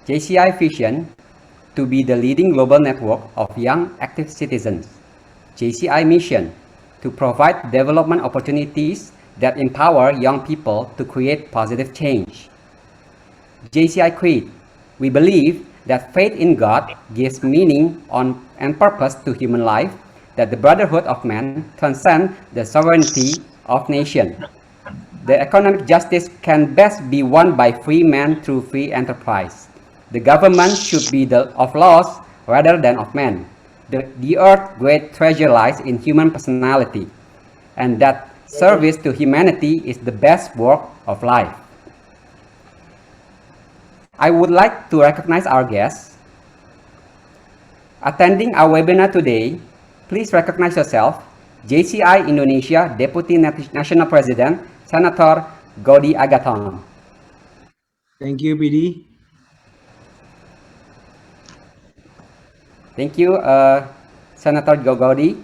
JCI vision to be the leading global network of young active citizens. JCI mission to provide development opportunities that empower young people to create positive change. JCI creed. We believe that faith in God gives meaning and purpose to human life, that the brotherhood of man transcends the sovereignty of nation. The economic justice can best be won by free men through free enterprise. The government should be of laws rather than of men. The earth's great treasure lies in human personality, and that service to humanity is the best work of life. I would like to recognize our guests. Attending our webinar today, please recognize yourself. JCI Indonesia Deputy National President, Senator Godi Agathon. Thank you, PD. Thank you, Senator Godi.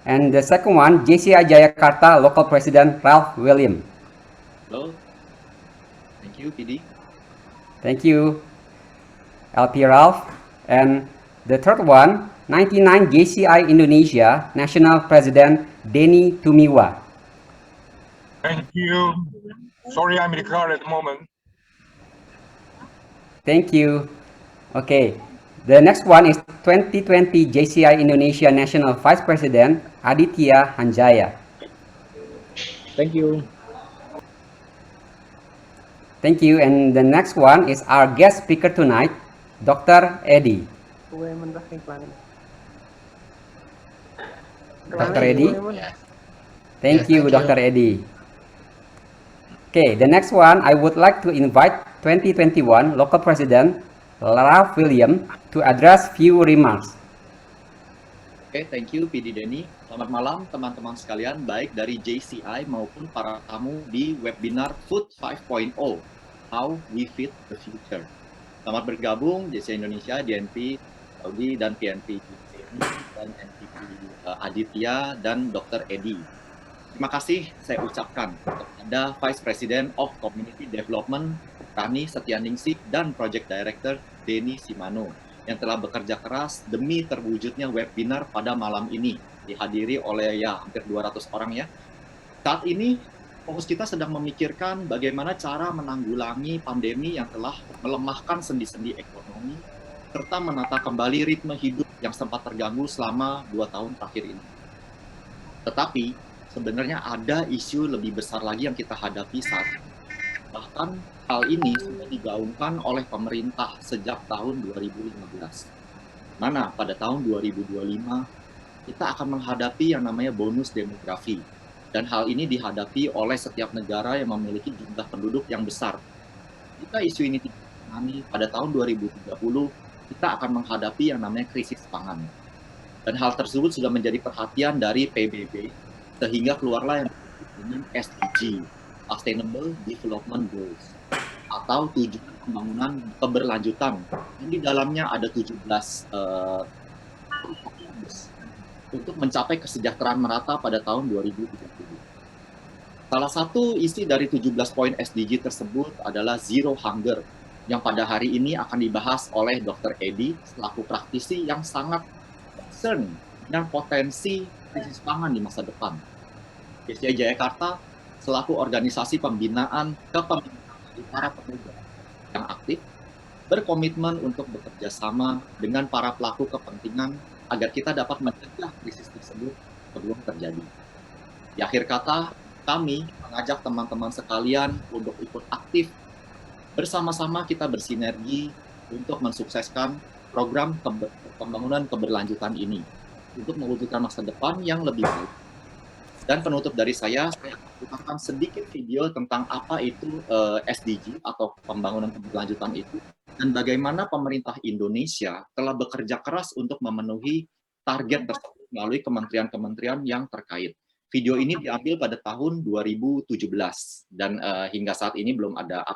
And the second one, JCI Jayakarta Local President Ralph William. Hello. Thank you, PD. Thank you, LP Ralph. And the third one, 99 JCI Indonesia National President Denny Tumiwa. Thank you. Sorry, I'm in the car at the moment. Thank you. Okay. The next one is 2020 JCI Indonesia National Vice President Aditya Hanjaya. Thank you. Thank you. And the next one is our guest speaker tonight, Dr. Eddie. Dr. Eddie? Thank you, Dr. Eddie. Okay, the next one, I would like to invite 2021 Local President Ralph William to address few remarks. Oke, thank you PD Denny. Selamat malam teman-teman sekalian, baik dari JCI maupun para tamu di webinar Food 5.0, How We Feed the Future. Selamat bergabung JCI Indonesia, DNP Saudi, dan PNP dan NPP Aditya dan Dr. Edi. Terima kasih saya ucapkan kepada Vice President of Community Development Rani Setianingsih dan Project Director Denny Simano yang telah bekerja keras demi terwujudnya webinar pada malam ini, dihadiri oleh hampir 200 orang ya. Saat ini fokus kita sedang memikirkan bagaimana cara menanggulangi pandemi yang telah melemahkan sendi-sendi ekonomi serta menata kembali ritme hidup yang sempat terganggu selama 2 tahun terakhir ini. Tetapi sebenarnya ada isu lebih besar lagi yang kita hadapi saat ini. Bahkan hal ini sudah digaungkan oleh pemerintah sejak tahun 2015. Mana pada tahun 2025 kita akan menghadapi yang namanya bonus demografi. Dan hal ini dihadapi oleh setiap negara yang memiliki jumlah penduduk yang besar. Jika isu ini tidak ditangani, pada tahun 2030 kita akan menghadapi yang namanya krisis pangan. Dan hal tersebut sudah menjadi perhatian dari PBB, sehingga keluarlah yang dengan SDG, Sustainable Development Goals, atau tujuan pembangunan keberlanjutan. Yang di dalamnya ada 17 untuk mencapai kesejahteraan merata pada tahun 2030. Salah satu isi dari 17 poin SDG tersebut adalah Zero Hunger, yang pada hari ini akan dibahas oleh Dr. Edi selaku praktisi yang sangat concern dengan potensi krisis pangan di masa depan. JCI Jayakarta selaku organisasi pembinaan kepemimpinan dari para pemuda yang aktif berkomitmen untuk bekerja sama dengan para pelaku kepentingan agar kita dapat mencegah krisis tersebut sebelum terjadi. Di akhir kata, kami mengajak teman-teman sekalian untuk ikut aktif. Bersama-sama kita bersinergi untuk mensukseskan program pembangunan keberlanjutan ini untuk mewujudkan masa depan yang lebih baik. Dan penutup dari saya akan sedikit video tentang apa itu SDG atau pembangunan keberlanjutan itu dan bagaimana pemerintah Indonesia telah bekerja keras untuk memenuhi target tersebut melalui kementerian-kementerian yang terkait. Video ini diambil pada tahun 2017 dan hingga saat ini belum ada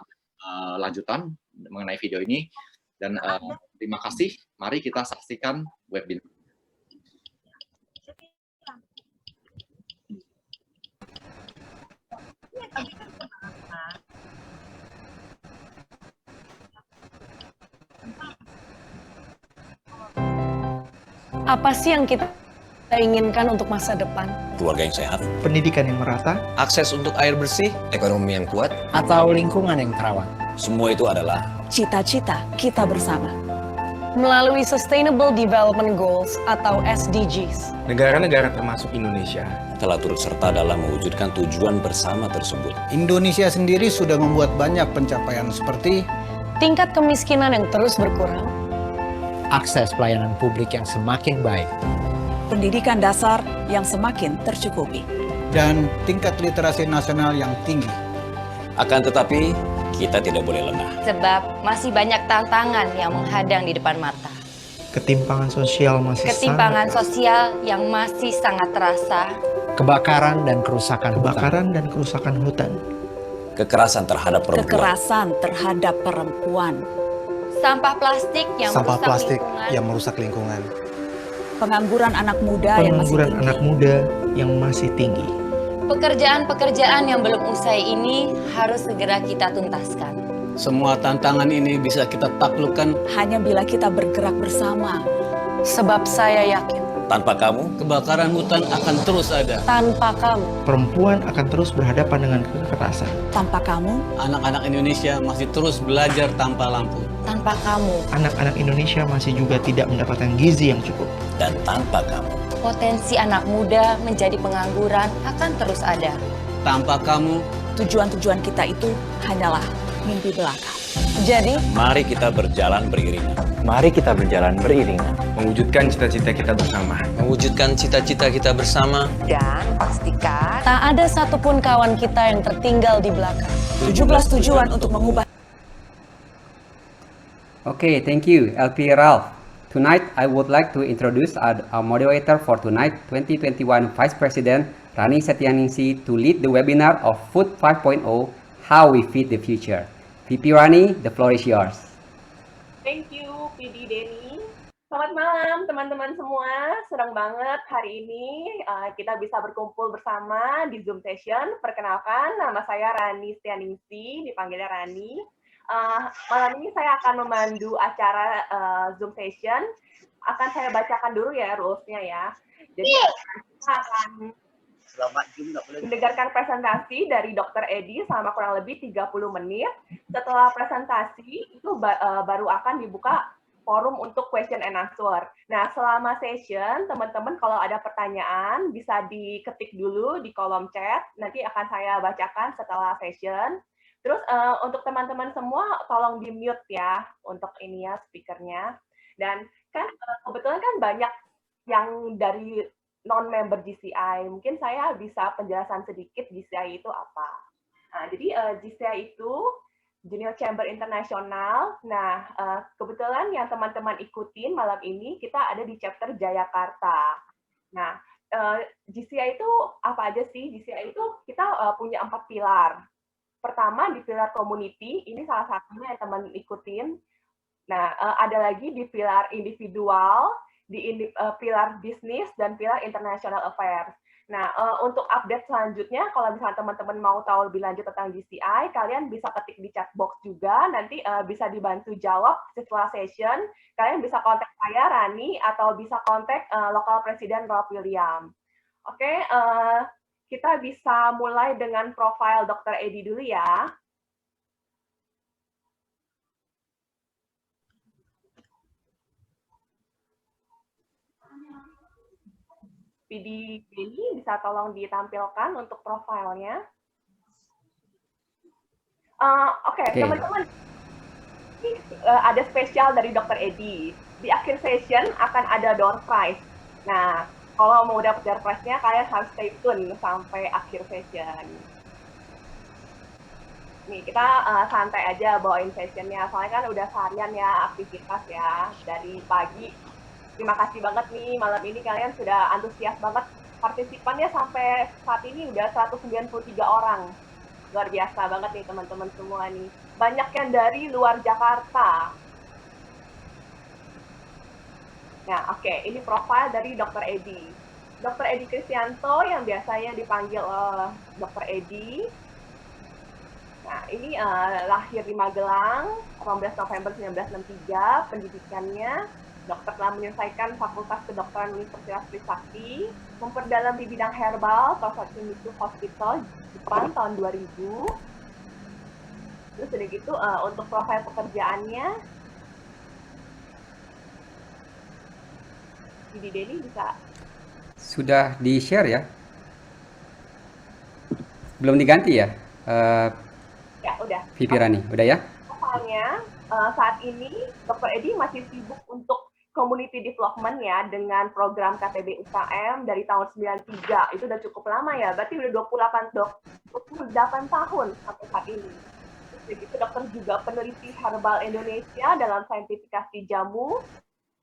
lanjutan mengenai video ini. Dan terima kasih. Mari kita saksikan webinar. Apa sih yang kita inginkan untuk masa depan? Keluarga yang sehat, Pendidikan yang merata, akses untuk air bersih, ekonomi yang kuat, atau lingkungan yang terawat. semua itu adalah Cita-cita kita bersama. Melalui Sustainable Development Goals atau SDGs. Negara-negara termasuk Indonesia telah turut serta dalam mewujudkan tujuan bersama tersebut. Indonesia sendiri sudah membuat banyak pencapaian seperti Tingkat kemiskinan yang terus berkurang, Akses pelayanan publik yang semakin baik. Pendidikan dasar yang semakin tercukupi. dan tingkat literasi nasional yang tinggi. Akan tetapi, kita tidak boleh lengah. Sebab masih banyak tantangan yang menghadang di depan mata. ketimpangan sosial masih Ketimpangan sosial yang masih sangat terasa. Kebakaran dan kerusakan hutan. kebakaran dan kerusakan hutan, Kekerasan terhadap perempuan, Kekerasan terhadap perempuan. Sampah plastik yang merusak lingkungan. Pengangguran anak muda yang masih pengangguran tinggi. anak muda yang masih tinggi. Pekerjaan-pekerjaan yang belum usai ini harus segera kita tuntaskan. Semua tantangan ini bisa kita taklukkan. Hanya bila kita bergerak bersama. sebab saya yakin tanpa kamu, Kebakaran hutan akan terus ada. tanpa kamu, Perempuan akan terus berhadapan dengan kekerasan. Tanpa kamu, Anak-anak Indonesia masih terus belajar tanpa lampu. Tanpa kamu, Anak-anak Indonesia masih juga tidak mendapatkan gizi yang cukup. dan tanpa kamu, potensi anak muda menjadi pengangguran akan terus ada. Tanpa kamu, tujuan-tujuan kita itu hanyalah mimpi belaka. jadi mari kita berjalan beriringan. mari kita berjalan beriringan. mewujudkan cita-cita kita bersama. Mewujudkan cita-cita kita bersama. Dan pastikan tak ada satupun kawan kita yang tertinggal di belakang. 17 tujuan untuk mengubah. Okay, thank you, LP Ralph. Tonight, I would like to introduce our moderator for tonight, 2021 Vice President Rani Setianingsi, to lead the webinar of Food 5.0, How We Feed the Future. VP Rani, the floor is yours. Thank you, PD Denny. Selamat malam teman-teman semua. Senang banget hari ini kita bisa berkumpul bersama di Zoom session. Perkenalkan, nama saya Rani Setianingsi, dipanggilnya Rani. Malam ini saya akan memandu acara Zoom session. Akan saya bacakan dulu ya rules-nya ya. Jadi kita akan mendengarkan presentasi dari Dr. Edi selama kurang lebih 30 menit. Setelah presentasi itu baru akan dibuka forum untuk question and answer. Nah, selama session, teman-teman kalau ada pertanyaan bisa diketik dulu di kolom chat. Nanti akan saya bacakan setelah session. Terus untuk teman-teman semua tolong di-mute ya untuk ini ya speakernya. Dan kan kebetulan kan banyak yang dari non-member GCI. Mungkin saya bisa penjelasan sedikit GCI itu apa. Nah, jadi GCI itu Junior Chamber Internasional. Nah, kebetulan yang teman-teman ikutin malam ini kita ada di chapter Jayakarta. Nah, GCI itu apa aja sih? GCI itu kita punya 4 pilar. Pertama di pilar community, ini salah satunya yang teman ikutin. Nah, ada lagi di pilar individual, di pilar bisnis, dan pilar international affairs. Nah, untuk update selanjutnya, kalau misalnya teman-teman mau tahu lebih lanjut tentang GCI, kalian bisa ketik di chat box juga, nanti bisa dibantu jawab setelah session. Kalian bisa kontak saya, Rani, atau bisa kontak lokal presiden Ralph William. Oke, kita bisa mulai dengan profil Dr. Edi dulu ya. PD ini bisa tolong ditampilkan untuk profilnya. Oke, teman-teman. Ini ada spesial dari Dr. Edi. Di akhir session akan ada door prize. Nah, kalau mau dapat door prize-nya, kalian harus stay tune sampai akhir session. Nih, kita santai aja bawain sessionnya. Soalnya kan udah seharian ya aktivitas ya dari pagi. Terima kasih banget nih, malam ini kalian sudah antusias banget. Partisipannya sampai saat ini udah 193 orang. Luar biasa banget nih teman-teman semua nih. Banyak yang dari luar Jakarta. Nah, oke, ini profil dari Dr. Edi. Dr. Edi Kristianto yang biasanya dipanggil Dr. Edi. Nah, ini lahir di Magelang, 18 November 1963, pendidikannya Dokter telah menyelesaikan Fakultas Kedokteran Universitas Trisakti, memperdalam di bidang herbal, Tosato Mitsu Hospital, Jepang tahun 2000. Terus udah gitu, untuk profil pekerjaannya, Didi Denny bisa? Sudah di-share ya? Belum diganti ya? Ya, udah. Vivi Rani, udah ya? Soalnya saat ini Dr. Edi masih sibuk untuk community development ya dengan program KTB UKM dari tahun 93. Itu udah cukup lama ya, berarti udah 28 tahun sampai saat ini. Terus gitu, dokter juga peneliti herbal Indonesia dalam saintifikasi jamu.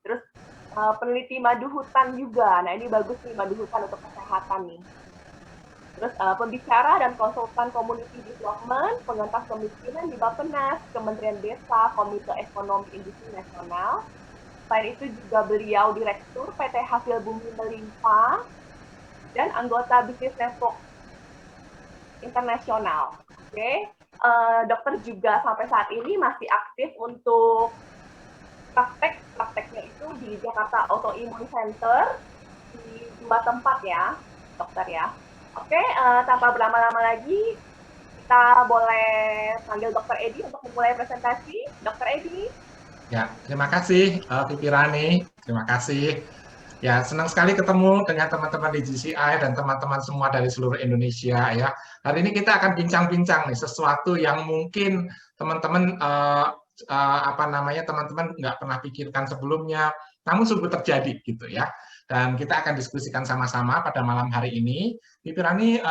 Terus peneliti madu hutan juga. Nah, ini bagus nih madu hutan untuk kesehatan nih. Terus pembicara dan konsultan community development, pengentas kemiskinan di Bappenas, Kementerian Desa, Komite Ekonomi Industri Nasional. Selain itu juga beliau Direktur PT Hasil Bumi Melimpa dan anggota Business Network Internasional. Oke. Dokter juga sampai saat ini masih aktif untuk prakteknya itu di Jakarta Autoimmune Center di 2 tempat ya, dokter ya. Oke, tanpa berlama-lama lagi, kita boleh panggil Dr. Edi untuk memulai presentasi. Dr. Edi. Ya, terima kasih Vivi Rani, terima kasih. Ya, senang sekali ketemu dengan teman-teman di GCI dan teman-teman semua dari seluruh Indonesia ya. Hari ini kita akan bincang-bincang nih sesuatu yang mungkin teman-teman teman-teman nggak pernah pikirkan sebelumnya, namun sungguh terjadi gitu ya. Dan kita akan diskusikan sama-sama pada malam hari ini. Vivi Rani,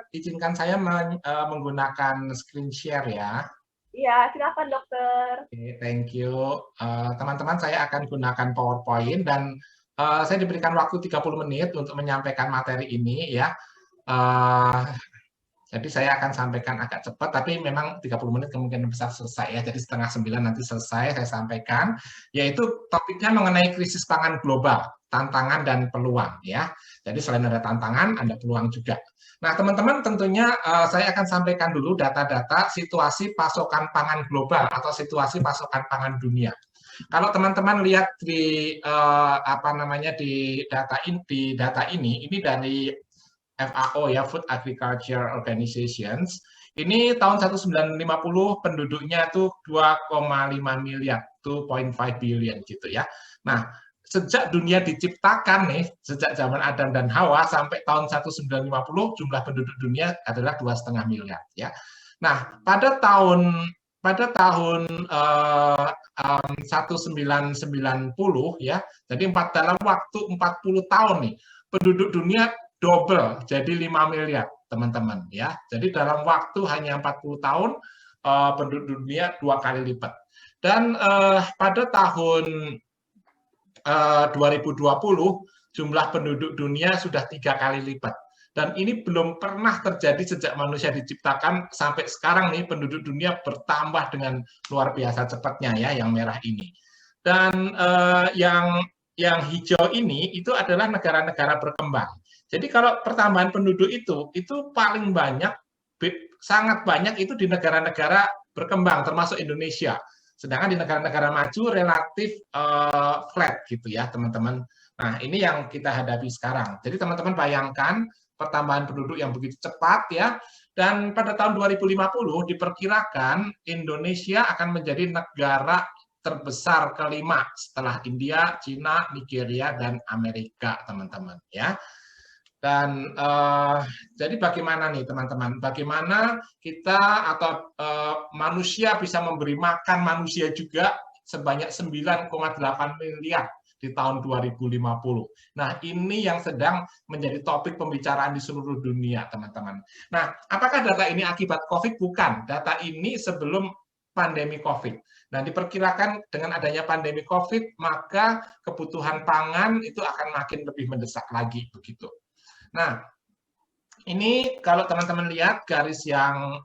izinkan saya menggunakan screen share ya. Iya, silakan dokter. Oke, thank you. Teman-teman, saya akan gunakan PowerPoint dan saya diberikan waktu 30 menit untuk menyampaikan materi ini ya. Jadi saya akan sampaikan agak cepat, tapi memang 30 menit kemungkinan besar selesai ya. Jadi 8:30 nanti selesai saya sampaikan, yaitu topiknya mengenai krisis pangan global, tantangan dan peluang ya. Jadi selain ada tantangan, ada peluang juga. Nah, teman-teman tentunya saya akan sampaikan dulu data-data situasi pasokan pangan global atau situasi pasokan pangan dunia. Kalau teman-teman lihat di di data ini dari FAO ya, Food Agriculture Organizations. Ini tahun 1950 penduduknya tuh 2,5 miliar, 2.5 billion gitu ya. Nah, sejak dunia diciptakan nih, sejak zaman Adam dan Hawa sampai tahun 1950 jumlah penduduk dunia adalah 2,5 miliar ya. Nah, pada tahun 1990 ya, jadi dalam waktu 40 tahun nih penduduk dunia double jadi 5 miliar teman-teman ya. Jadi dalam waktu hanya 40 tahun penduduk dunia 2 kali lipat. Dan pada tahun 2020 jumlah penduduk dunia sudah 3 kali lipat. Dan ini belum pernah terjadi sejak manusia diciptakan sampai sekarang nih penduduk dunia bertambah dengan luar biasa cepatnya ya, yang merah ini. Dan yang hijau ini itu adalah negara-negara berkembang. Jadi kalau pertambahan penduduk itu paling banyak, sangat banyak itu di negara-negara berkembang termasuk Indonesia. Sedangkan di negara-negara maju relatif flat gitu ya teman-teman. Nah ini yang kita hadapi sekarang. Jadi teman-teman bayangkan pertambahan penduduk yang begitu cepat ya. Dan pada tahun 2050 diperkirakan Indonesia akan menjadi negara terbesar kelima setelah India, Cina, Nigeria, dan Amerika teman-teman ya. Dan jadi bagaimana nih teman-teman, bagaimana kita atau manusia bisa memberi makan manusia juga sebanyak 9,8 miliar di tahun 2050. Nah ini yang sedang menjadi topik pembicaraan di seluruh dunia teman-teman. Nah apakah data ini akibat COVID? Bukan, data ini sebelum pandemi COVID. Nah diperkirakan dengan adanya pandemi COVID maka kebutuhan pangan itu akan makin lebih mendesak lagi begitu. Nah, ini kalau teman-teman lihat garis yang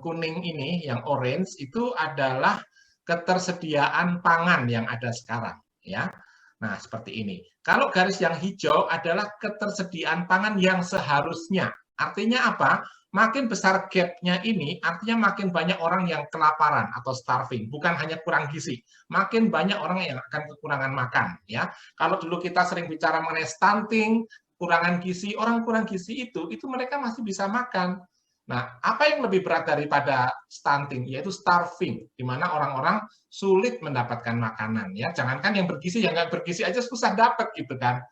kuning ini, yang orange itu adalah ketersediaan pangan yang ada sekarang, ya. Nah, seperti ini. Kalau garis yang hijau adalah ketersediaan pangan yang seharusnya. Artinya apa? makin besar gap-nya ini, artinya makin banyak orang yang kelaparan atau starving, bukan hanya kurang gizi. Makin banyak orang yang akan kekurangan makan. Ya, kalau dulu kita sering bicara mengenai stunting, kurangan gizi, orang kurang gizi itu mereka masih bisa makan. Nah, apa yang lebih berat daripada stunting, yaitu starving, di mana orang-orang sulit mendapatkan makanan. Ya, jangankan yang bergizi, yang nggak bergizi aja susah dapat gitu kan.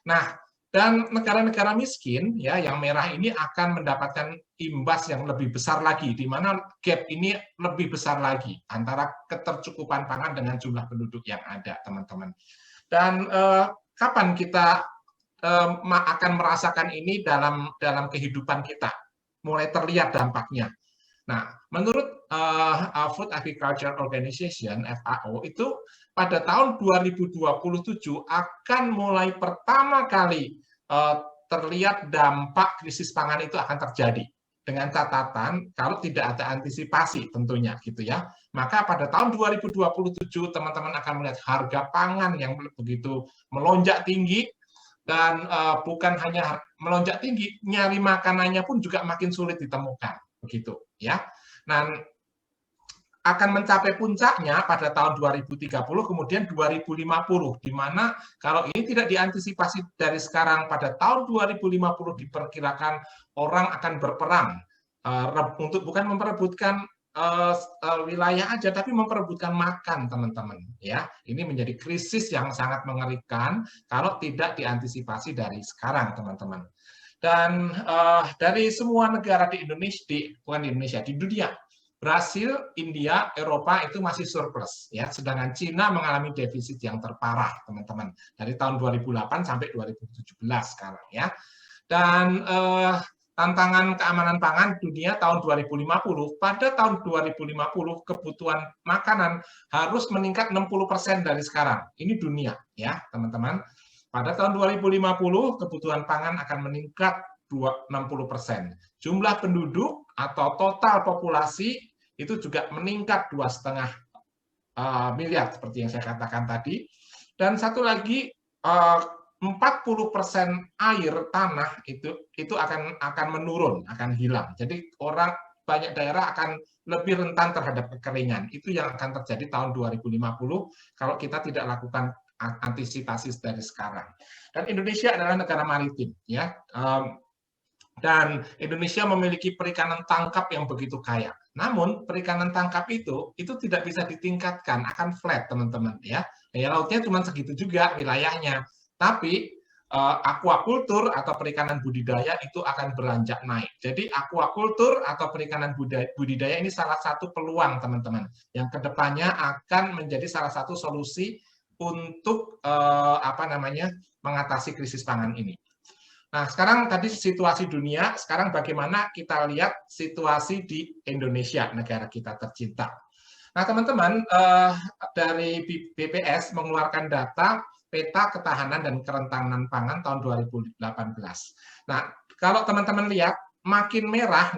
Nah, dan negara-negara miskin, ya, yang merah ini akan mendapatkan imbas yang lebih besar lagi, di mana gap ini lebih besar lagi antara ketercukupan pangan dengan jumlah penduduk yang ada, teman-teman. Dan kapan kita akan merasakan ini dalam kehidupan kita? Mulai terlihat dampaknya. Nah, menurut Food Agriculture Organization (FAO) itu pada tahun 2027 akan mulai pertama kali terlihat dampak krisis pangan itu akan terjadi. Dengan catatan kalau tidak ada antisipasi tentunya gitu ya. Maka pada tahun 2027 teman-teman akan melihat harga pangan yang begitu melonjak tinggi. Dan bukan hanya melonjak tinggi, nyari makanannya pun juga makin sulit ditemukan, begitu ya. Dan akan mencapai puncaknya pada tahun 2030, kemudian 2050, di mana kalau ini tidak diantisipasi dari sekarang, pada tahun 2050 diperkirakan orang akan berperang untuk bukan memperebutkan wilayah aja, tapi memperebutkan makan, teman-teman. Ya, ini menjadi krisis yang sangat mengerikan kalau tidak diantisipasi dari sekarang, teman-teman. Dan dari semua negara di Indonesia, di dunia, Brasil, India, Eropa itu masih surplus, ya. Sedangkan Cina mengalami defisit yang terparah, teman-teman, dari tahun 2008 sampai 2017 sekarang, ya. Dan tantangan keamanan pangan dunia tahun 2050, pada tahun 2050 kebutuhan makanan harus meningkat 60% dari sekarang. Ini dunia, ya teman-teman. Pada tahun 2050 kebutuhan pangan akan meningkat 60%. Jumlah penduduk atau total populasi itu juga meningkat 2,5 miliar seperti yang saya katakan tadi. Dan satu lagi, 40% air tanah itu akan menurun, akan hilang. Jadi banyak daerah akan lebih rentan terhadap kekeringan. Itu yang akan terjadi tahun 2050 kalau kita tidak lakukan antisipasi dari sekarang. Dan Indonesia adalah negara maritim, ya. Dan Indonesia memiliki perikanan tangkap yang begitu kaya. Namun perikanan tangkap itu tidak bisa ditingkatkan, akan flat, teman-teman, ya. Lautnya cuma segitu juga wilayahnya. Tapi aquaculture atau perikanan budidaya itu akan beranjak naik. Jadi aquaculture atau perikanan budidaya ini salah satu peluang, teman-teman, yang kedepannya akan menjadi salah satu solusi untuk mengatasi krisis pangan ini. Nah, sekarang tadi situasi dunia, sekarang bagaimana kita lihat situasi di Indonesia, negara kita tercinta. Nah, teman-teman, dari BPS mengeluarkan data peta ketahanan dan kerentanan pangan tahun 2018. Nah, kalau teman-teman lihat makin merah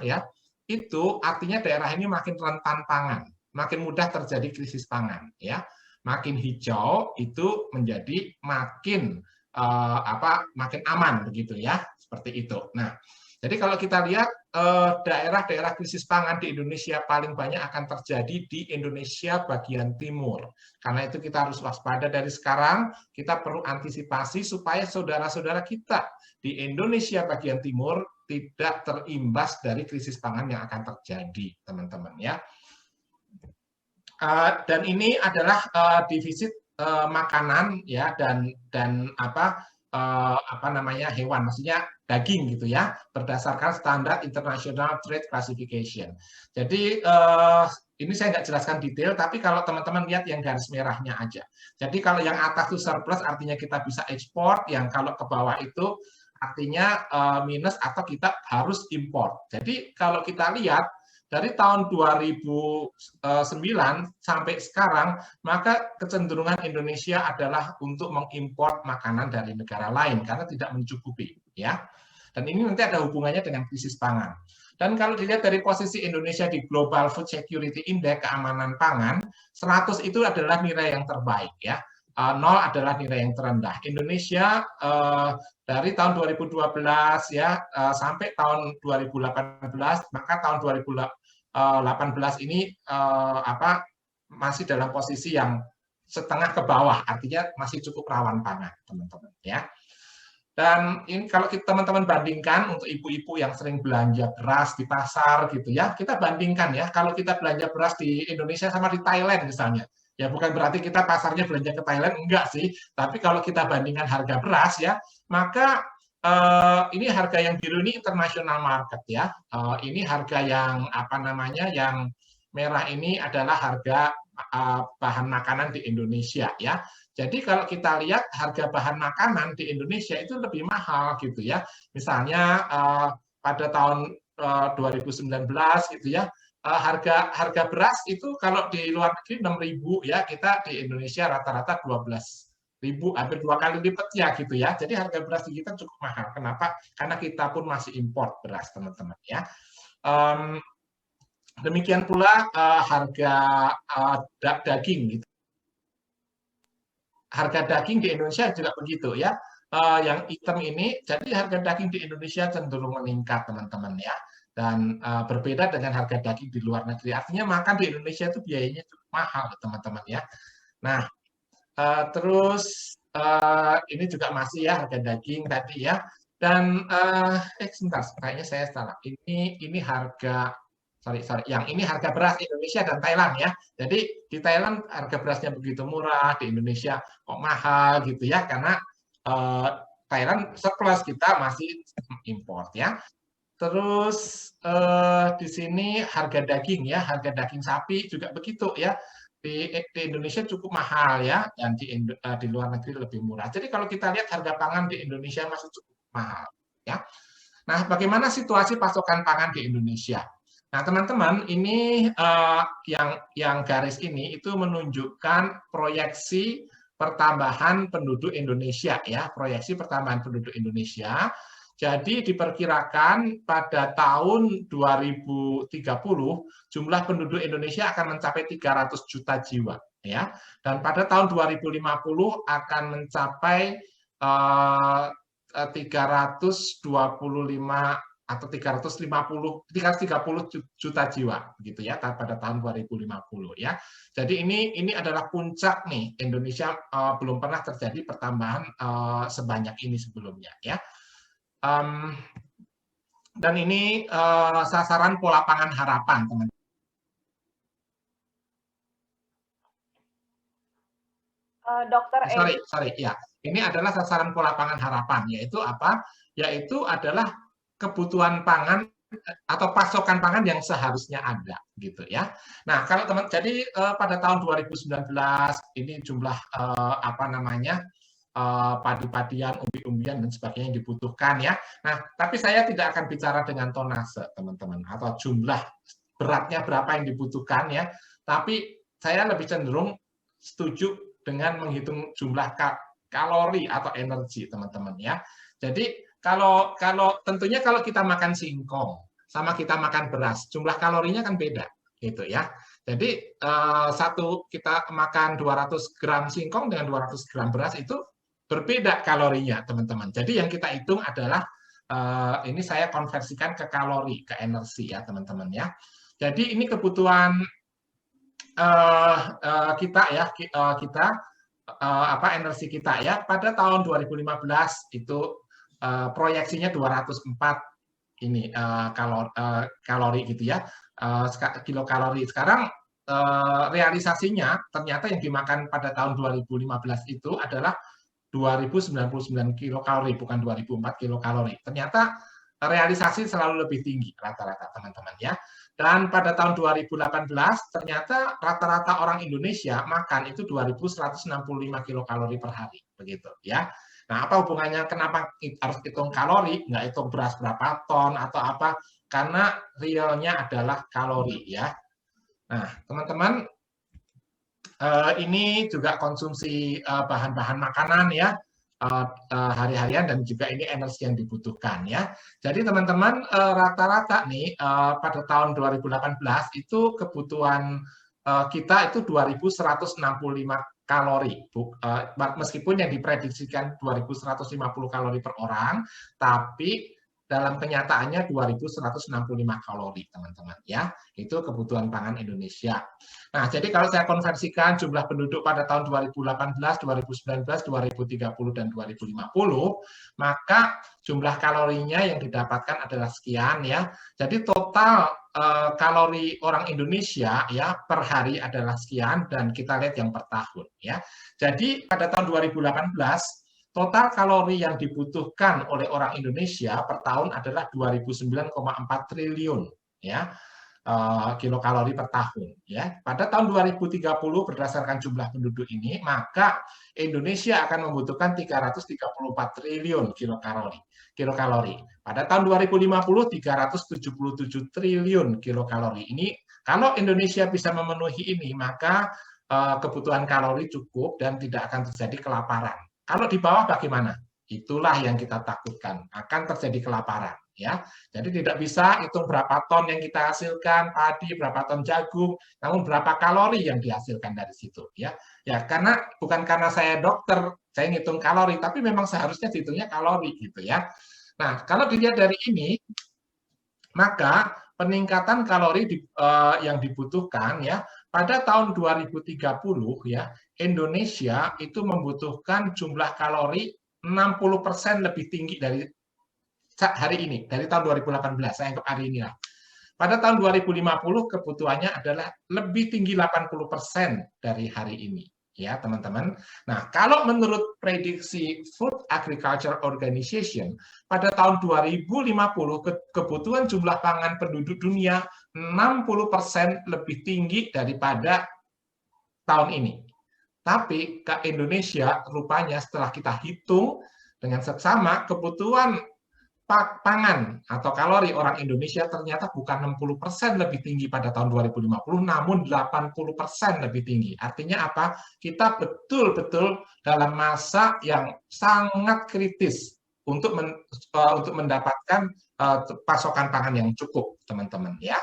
ya, itu artinya daerah ini makin rentan pangan, makin mudah terjadi krisis pangan, ya. Makin hijau itu menjadi makin makin aman begitu ya, seperti itu. Nah, jadi kalau kita lihat daerah-daerah krisis pangan di Indonesia paling banyak akan terjadi di Indonesia bagian timur. Karena itu kita harus waspada dari sekarang, kita perlu antisipasi supaya saudara-saudara kita di Indonesia bagian timur tidak terimbas dari krisis pangan yang akan terjadi, teman-teman, ya. Dan ini adalah defisit makanan, ya, dan hewan, maksudnya daging gitu ya, berdasarkan standar International Trade Classification. Jadi ini saya nggak jelaskan detail, tapi kalau teman-teman lihat yang garis merahnya aja. Jadi kalau yang atas itu surplus artinya kita bisa ekspor, yang kalau ke bawah itu artinya minus atau kita harus import. Jadi kalau kita lihat dari tahun 2009 sampai sekarang, maka kecenderungan Indonesia adalah untuk mengimpor makanan dari negara lain karena tidak mencukupi, ya. Dan ini nanti ada hubungannya dengan krisis pangan. Dan kalau dilihat dari posisi Indonesia di Global Food Security Index keamanan pangan, 100 itu adalah nilai yang terbaik, ya. 0 adalah nilai yang terendah. Indonesia dari tahun 2012 ya sampai tahun 2018, maka tahun 2018 ini masih dalam posisi yang setengah ke bawah, artinya masih cukup rawan pangan, teman-teman ya. Dan ini kalau teman-teman bandingkan untuk ibu-ibu yang sering belanja beras di pasar gitu ya, kita bandingkan ya, kalau kita belanja beras di Indonesia sama di Thailand misalnya, ya bukan berarti kita pasarnya belanja ke Thailand, enggak sih, tapi kalau kita bandingkan harga beras ya, maka ini harga yang biru ini international market ya, ini harga yang yang merah ini adalah harga bahan makanan di Indonesia ya. Jadi kalau kita lihat harga bahan makanan di Indonesia itu lebih mahal gitu ya. Misalnya pada tahun 2019 gitu ya, harga beras itu kalau di luar negeri 6.000 ya, kita di Indonesia rata-rata 12.000, hampir 2 kali lipatnya gitu ya. Jadi harga beras di kita cukup mahal. Kenapa? Karena kita pun masih import beras, teman-teman ya. Demikian pula harga daging gitu. Harga daging di Indonesia juga begitu ya. Yang hitam ini, jadi harga daging di Indonesia cenderung meningkat, teman-teman ya. Dan berbeda dengan harga daging di luar negeri. Artinya makan di Indonesia itu biayanya cukup mahal, teman-teman ya. Nah, terus ini juga masih ya harga daging tadi ya. Dan sebentar, kayaknya saya salah. Ini harga yang ini harga beras Indonesia dan Thailand ya. Jadi di Thailand harga berasnya begitu murah, di Indonesia kok mahal gitu ya, karena Thailand surplus, kita masih import ya. Terus di sini harga daging ya, harga daging sapi juga begitu ya. Di Indonesia cukup mahal ya, dan di luar negeri lebih murah. Jadi kalau kita lihat harga pangan di Indonesia masih cukup mahal ya. Nah, bagaimana situasi pasokan pangan di Indonesia? Nah, teman-teman, ini yang garis ini itu menunjukkan proyeksi pertambahan penduduk Indonesia ya, proyeksi pertambahan penduduk Indonesia. Jadi diperkirakan pada tahun 2030 jumlah penduduk Indonesia akan mencapai 300 juta jiwa ya. Dan pada tahun 2050 akan mencapai 325 atau 330 juta jiwa gitu ya pada tahun 2050 ya. Jadi ini adalah puncak nih, Indonesia belum pernah terjadi pertambahan sebanyak ini sebelumnya ya. Dan ini sasaran pola pangan harapan, teman-teman. Dokter Sorry ya. Ini adalah sasaran pola pangan harapan, yaitu apa? Yaitu adalah kebutuhan pangan atau pasokan pangan yang seharusnya ada gitu ya. Nah, kalau jadi pada tahun 2019 ini jumlah padi-padian, umbi-umbian dan sebagainya yang dibutuhkan ya. Nah, tapi saya tidak akan bicara dengan tonase, teman-teman, atau jumlah beratnya berapa yang dibutuhkan ya. Tapi saya lebih cenderung setuju dengan menghitung jumlah kalori atau energi, teman-teman ya. Jadi kalau tentunya kalau kita makan singkong sama kita makan beras, jumlah kalorinya kan beda gitu ya. Jadi kita makan 200 gram singkong dengan 200 gram beras itu berbeda kalorinya, teman-teman. Jadi yang kita hitung adalah ini saya konversikan ke kalori, ke energi ya, teman-teman ya. Jadi ini kebutuhan kita ya, energi kita ya. Pada tahun 2015 itu proyeksinya 204 ini kalori gitu ya, kilokalori. Sekarang realisasinya ternyata yang dimakan pada tahun 2015 itu adalah 2099 kilokalori, bukan 2004 kilokalori. Ternyata realisasi selalu lebih tinggi rata-rata, teman-teman ya. Dan pada tahun 2018 ternyata rata-rata orang Indonesia makan itu 2165 kilokalori per hari, begitu ya. Nah, apa hubungannya, kenapa harus hitung kalori, nggak hitung beras berapa ton atau apa? Karena realnya adalah kalori ya. Nah, teman-teman, ini juga konsumsi bahan-bahan makanan ya, hari-harian, dan juga ini energi yang dibutuhkan ya. Jadi teman-teman, rata-rata nih pada tahun 2018 itu kebutuhan kita itu 2165 kalori. Meskipun yang diprediksikan 2150 kalori per orang, tapi dalam kenyataannya 2165 kalori, teman-teman, ya. Itu kebutuhan pangan Indonesia. Nah, jadi kalau saya konversikan jumlah penduduk pada tahun 2018, 2019, 2030 dan 2050, maka jumlah kalorinya yang didapatkan adalah sekian, ya. Jadi total kalori orang Indonesia ya per hari adalah sekian, dan kita lihat yang per tahun, ya. Jadi pada tahun 2018 total kalori yang dibutuhkan oleh orang Indonesia per tahun adalah 2009,4 triliun, ya, kilokalori per tahun, ya. Pada tahun 2030 berdasarkan jumlah penduduk ini, maka Indonesia akan membutuhkan 334 triliun kilokalori. Pada tahun 2050 377 triliun kilokalori. Ini kalau Indonesia bisa memenuhi ini, maka kebutuhan kalori cukup dan tidak akan terjadi kelaparan. Kalau di bawah bagaimana? Itulah yang kita takutkan, akan terjadi kelaparan, ya. Jadi tidak bisa hitung berapa ton yang kita hasilkan padi, berapa ton jagung, namun berapa kalori yang dihasilkan dari situ, ya. Ya, karena bukan karena saya dokter, saya ngitung kalori, tapi memang seharusnya dihitungnya kalori gitu, ya. Nah, kalau dilihat dari ini, maka peningkatan kalori yang dibutuhkan, ya, pada tahun 2030 ya, Indonesia itu membutuhkan jumlah kalori 60% lebih tinggi dari hari ini, dari tahun 2018, saya anggap hari ini lah. Pada tahun 2050 kebutuhannya adalah lebih tinggi 80% dari hari ini, ya teman-teman. Nah, kalau menurut prediksi Food Agriculture Organization, pada tahun 2050 kebutuhan jumlah pangan penduduk dunia 60% lebih tinggi daripada tahun ini. Tapi ke Indonesia rupanya setelah kita hitung dengan seksama, kebutuhan pangan atau kalori orang Indonesia ternyata bukan 60% lebih tinggi pada tahun 2050, namun 80% lebih tinggi. Artinya apa? Kita betul-betul dalam masa yang sangat kritis untuk mendapatkan pasokan pangan yang cukup, teman-teman, ya.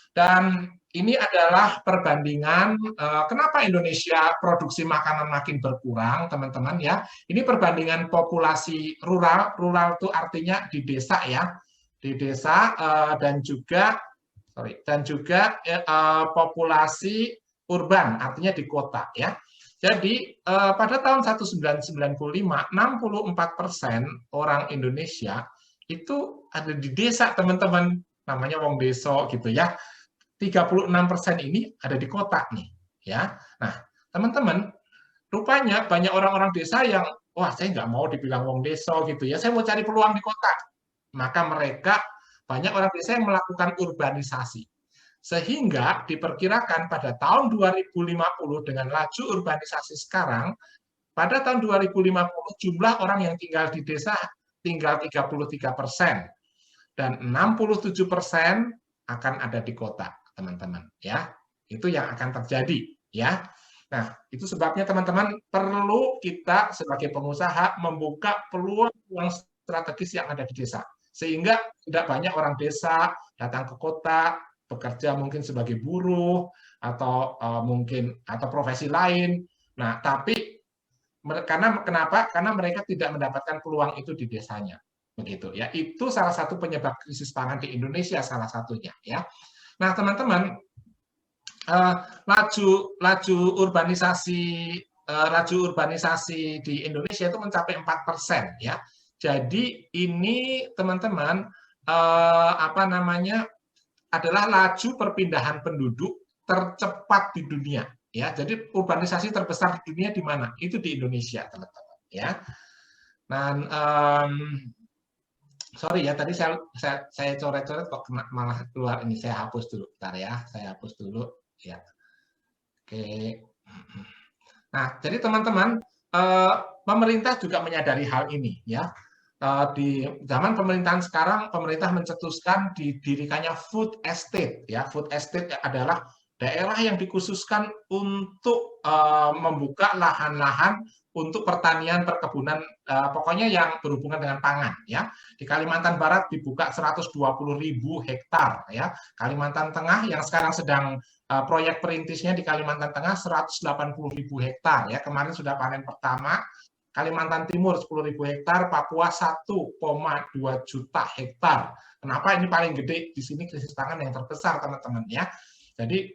Dan ini adalah perbandingan kenapa Indonesia produksi makanan makin berkurang, teman-teman, ya. Ini perbandingan populasi rural. Rural itu artinya di desa, ya, di desa, dan juga populasi urban, artinya di kota, ya. Jadi pada tahun 1995 64% orang Indonesia itu ada di desa, teman-teman, namanya wong deso gitu, ya. 36% ini ada di kota nih, ya. Nah, teman-teman, rupanya banyak orang-orang desa yang, wah, saya nggak mau dibilang wong deso gitu, ya, saya mau cari peluang di kota. Maka banyak orang desa yang melakukan urbanisasi. Sehingga diperkirakan pada tahun 2050 dengan laju urbanisasi sekarang, pada tahun 2050 jumlah orang yang tinggal di desa tinggal 33%. Dan 67% akan ada di kota, teman-teman, ya. Itu yang akan terjadi, ya. Nah, itu sebabnya teman-teman perlu kita sebagai pengusaha membuka peluang strategis yang ada di desa. Sehingga tidak banyak orang desa datang ke kota, bekerja mungkin sebagai buruh atau profesi lain. Nah, tapi kenapa? Karena mereka tidak mendapatkan peluang itu di desanya. Begitu, ya. Itu salah satu penyebab krisis pangan di Indonesia, salah satunya, ya. Nah, teman-teman, laju urbanisasi di Indonesia itu mencapai 4%, ya. Jadi ini, teman-teman, adalah laju perpindahan penduduk tercepat di dunia, ya. Jadi urbanisasi terbesar di dunia di mana? Itu di Indonesia, teman-teman, ya. Dan sorry ya, tadi saya coret-coret kok malah keluar ini. Saya hapus dulu, bentar ya. Saya hapus dulu, ya. Oke. Nah, jadi teman-teman, pemerintah juga menyadari hal ini, ya. Di zaman pemerintahan sekarang, pemerintah mencetuskan didirikannya food estate, ya. Food estate adalah daerah yang dikhususkan untuk membuka lahan-lahan untuk pertanian, perkebunan, pokoknya yang berhubungan dengan pangan. Ya, di Kalimantan Barat dibuka 120.000 hektar. Ya, Kalimantan Tengah yang sekarang sedang proyek perintisnya di Kalimantan Tengah 180.000 hektar. Ya, kemarin sudah panen pertama. Kalimantan Timur 10.000 hektar, Papua 1,2 juta hektar. Kenapa ini paling gede? Di sini krisis pangan yang terbesar, teman-teman ya. Jadi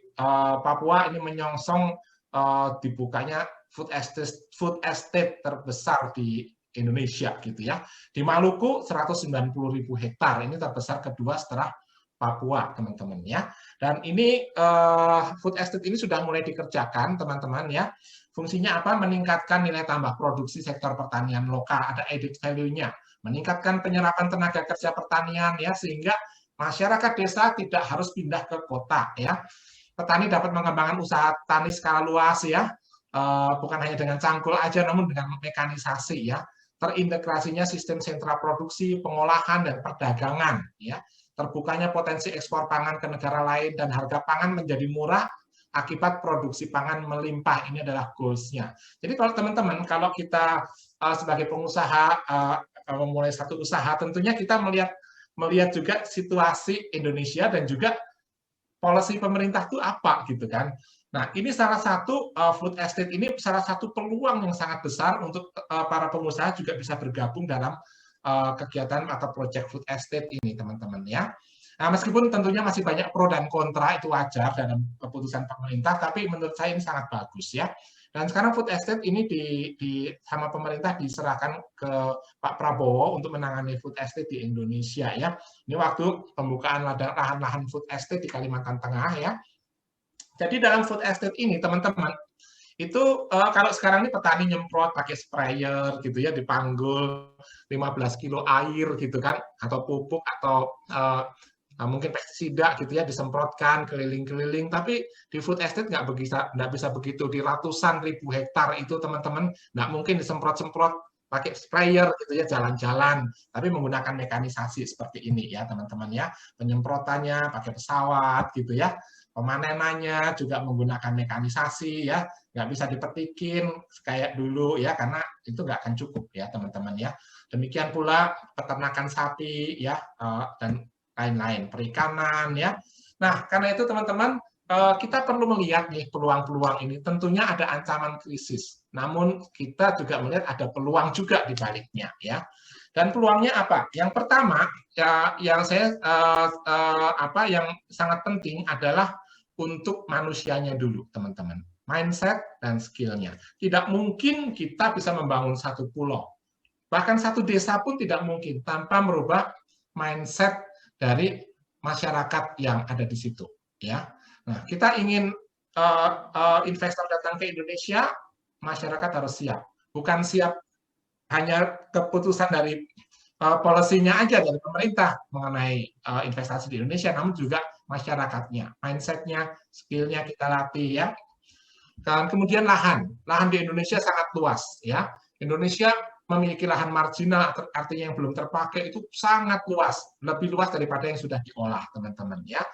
Papua ini menyongsong dibukanya food estate terbesar di Indonesia gitu ya. Di Maluku 190.000 hektar, ini terbesar kedua setelah Papua, teman-teman ya. Dan ini food estate ini sudah mulai dikerjakan, teman-teman ya. Fungsinya apa? Meningkatkan nilai tambah produksi sektor pertanian lokal, ada added value-nya. Meningkatkan penyerapan tenaga kerja pertanian ya, sehingga masyarakat desa tidak harus pindah ke kota ya. Petani dapat mengembangkan usaha tani skala luas ya, bukan hanya dengan cangkul aja, namun dengan mekanisasi ya. Terintegrasinya sistem sentra produksi, pengolahan dan perdagangan ya. Terbukanya potensi ekspor pangan ke negara lain dan harga pangan menjadi murah akibat produksi pangan melimpah. Ini adalah goals-nya. Jadi kalau teman-teman, kalau kita sebagai pengusaha memulai satu usaha, tentunya kita melihat juga situasi Indonesia dan juga policy pemerintah itu apa gitu kan. Nah, ini salah satu food estate ini salah satu peluang yang sangat besar untuk para pengusaha juga bisa bergabung dalam kegiatan atau proyek food estate ini, teman-teman ya. Nah, meskipun tentunya masih banyak pro dan kontra, itu wajar dalam keputusan pemerintah, tapi menurut saya ini sangat bagus ya. Dan sekarang food estate ini sama pemerintah diserahkan ke Pak Prabowo untuk menangani food estate di Indonesia ya. Ini waktu pembukaan lahan-lahan food estate di Kalimantan Tengah ya. Jadi dalam food estate ini teman-teman, itu kalau sekarang ini petani nyemprot pakai sprayer gitu ya, dipanggul 15 kilo air gitu kan, atau pupuk atau mungkin pestisida gitu ya, disemprotkan keliling-keliling, tapi di food estate nggak bisa begitu. Di ratusan ribu hektar itu teman-teman nggak mungkin disemprot-semprot pakai sprayer gitu ya, jalan-jalan, tapi menggunakan mekanisasi seperti ini ya teman-teman ya. Penyemprotannya pakai pesawat gitu ya, pemanenannya juga menggunakan mekanisasi ya, nggak bisa dipetikin kayak dulu ya, karena itu nggak akan cukup ya teman-teman ya. Demikian pula peternakan sapi ya, dan lain-lain, perikanan ya. Nah, karena itu teman-teman, kita perlu melihat nih peluang-peluang ini. Tentunya ada ancaman krisis, namun kita juga melihat ada peluang juga di baliknya ya. Dan peluangnya apa? Yang pertama, ya, yang yang sangat penting adalah untuk manusianya dulu, teman-teman. Mindset dan skill-nya. Tidak mungkin kita bisa membangun satu pulau. Bahkan satu desa pun tidak mungkin tanpa merubah mindset dari masyarakat yang ada di situ ya. Nah, kita ingin investor datang ke Indonesia, masyarakat harus siap. Bukan siap hanya keputusan dari policy-nya aja dari pemerintah mengenai investasi di Indonesia, namun juga masyarakatnya, mindset-nya, skill-nya kita latih ya. Dan kemudian lahan di Indonesia sangat luas ya. Indonesia memiliki lahan marginal, artinya yang belum terpakai itu sangat luas, lebih luas daripada yang sudah diolah, teman-teman ya.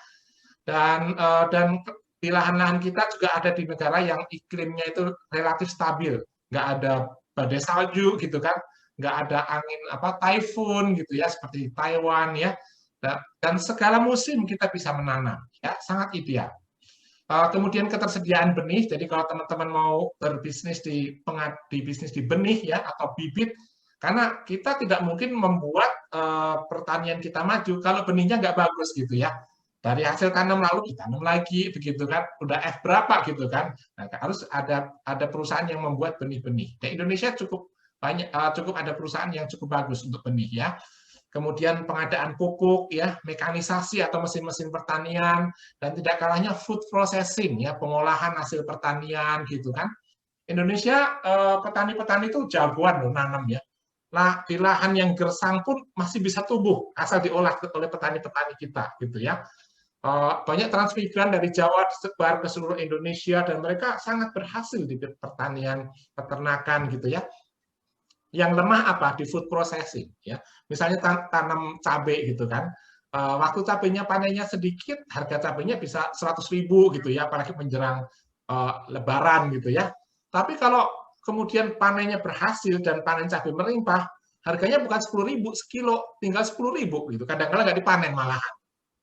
Dan di lahan-lahan kita juga ada di negara yang iklimnya itu relatif stabil, nggak ada badai salju gitu kan, nggak ada angin typhoon gitu ya, seperti Taiwan ya. Dan segala musim kita bisa menanam, ya sangat ideal. Kemudian ketersediaan benih, jadi kalau teman-teman mau berbisnis bisnis di benih ya atau bibit, karena kita tidak mungkin membuat pertanian kita maju kalau benihnya nggak bagus gitu ya. Dari hasil tanam lalu ditanam lagi begitu kan, udah F berapa gitu kan. Nah, harus ada perusahaan yang membuat benih-benih. Di Indonesia cukup ada perusahaan yang cukup bagus untuk benih ya. Kemudian pengadaan pupuk, ya, mekanisasi atau mesin-mesin pertanian, dan tidak kalahnya food processing, ya, pengolahan hasil pertanian, gitu kan. Indonesia petani-petani itu jagoan loh nanam ya. Nah, di lahan yang gersang pun masih bisa tumbuh asal diolah oleh petani-petani kita, gitu ya. Banyak transmigran dari Jawa disebar ke seluruh Indonesia dan mereka sangat berhasil di pertanian, peternakan, gitu ya. Yang lemah apa? Di food processing ya. Misalnya tanam cabai gitu kan. waktu cabenya panennya sedikit, harga cabenya bisa 100.000 gitu ya, apalagi menjelang Lebaran gitu ya. Tapi kalau kemudian panennya berhasil dan panen cabai melimpah, harganya bukan 10.000 sekilo, tinggal 10.000 gitu. Kadang-kadang nggak dipanen malahan,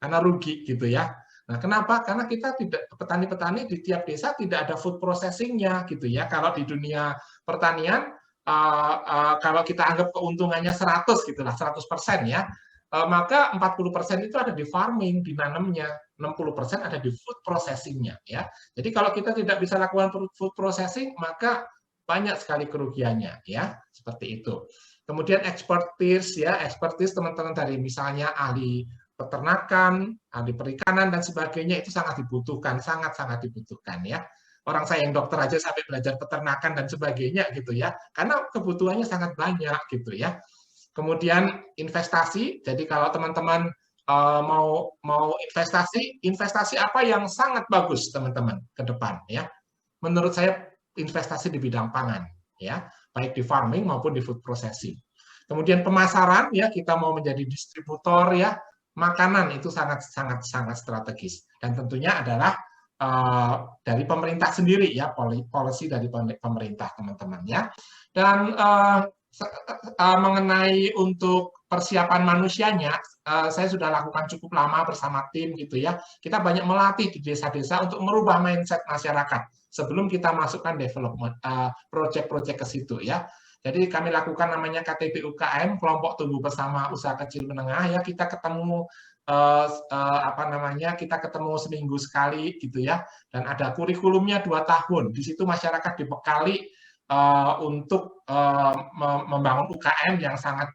karena rugi gitu ya. Nah, kenapa? Karena kita tidak, petani-petani di tiap desa tidak ada food processing-nya gitu ya. Kalau di dunia pertanian, kalau kita anggap keuntungannya 100 gitulah, 100% ya, maka 40% itu ada di farming, di nanamnya, 60% ada di food processing-nya ya. Jadi kalau kita tidak bisa lakukan food processing, maka banyak sekali kerugiannya ya, seperti itu. Kemudian expertise ya, expertise teman-teman dari misalnya ahli peternakan, ahli perikanan dan sebagainya itu sangat dibutuhkan, sangat-sangat dibutuhkan ya. Orang saya yang dokter aja sampai belajar peternakan dan sebagainya gitu ya, karena kebutuhannya sangat banyak gitu ya. Kemudian investasi, jadi kalau teman-teman mau investasi apa yang sangat bagus teman-teman ke depan ya. Menurut saya investasi di bidang pangan ya, baik di farming maupun di food processing. Kemudian pemasaran ya, kita mau menjadi distributor ya, makanan itu sangat strategis dan tentunya adalah dari pemerintah sendiri ya, policy dari pemerintah teman-teman ya. Dan mengenai untuk persiapan manusianya, saya sudah lakukan cukup lama bersama tim gitu ya. Kita banyak melatih di desa-desa untuk merubah mindset masyarakat sebelum kita masukkan development project-project ke situ ya. Jadi kami lakukan namanya KTP UKM, kelompok tumbuh bersama usaha kecil menengah ya. Kita ketemu kita ketemu seminggu sekali gitu ya, dan ada kurikulumnya 2 tahun. Di situ masyarakat dibekali untuk membangun UKM yang sangat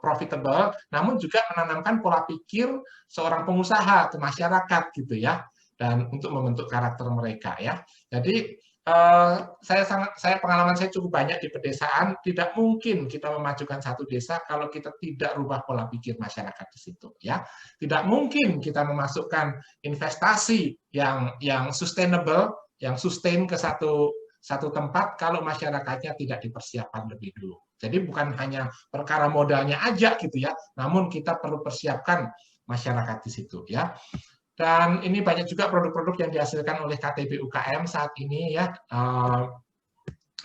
profitable, namun juga menanamkan pola pikir seorang pengusaha ke masyarakat gitu ya, dan untuk membentuk karakter mereka ya. Jadi pengalaman saya cukup banyak di pedesaan. Tidak mungkin kita memajukan satu desa kalau kita tidak rubah pola pikir masyarakat di situ ya. Tidak mungkin kita memasukkan investasi yang sustainable, yang sustain ke satu tempat kalau masyarakatnya tidak dipersiapkan lebih dulu. Jadi bukan hanya perkara modalnya aja gitu ya, namun kita perlu persiapkan masyarakat di situ ya. Dan ini banyak juga produk-produk yang dihasilkan oleh KTP UKM saat ini ya,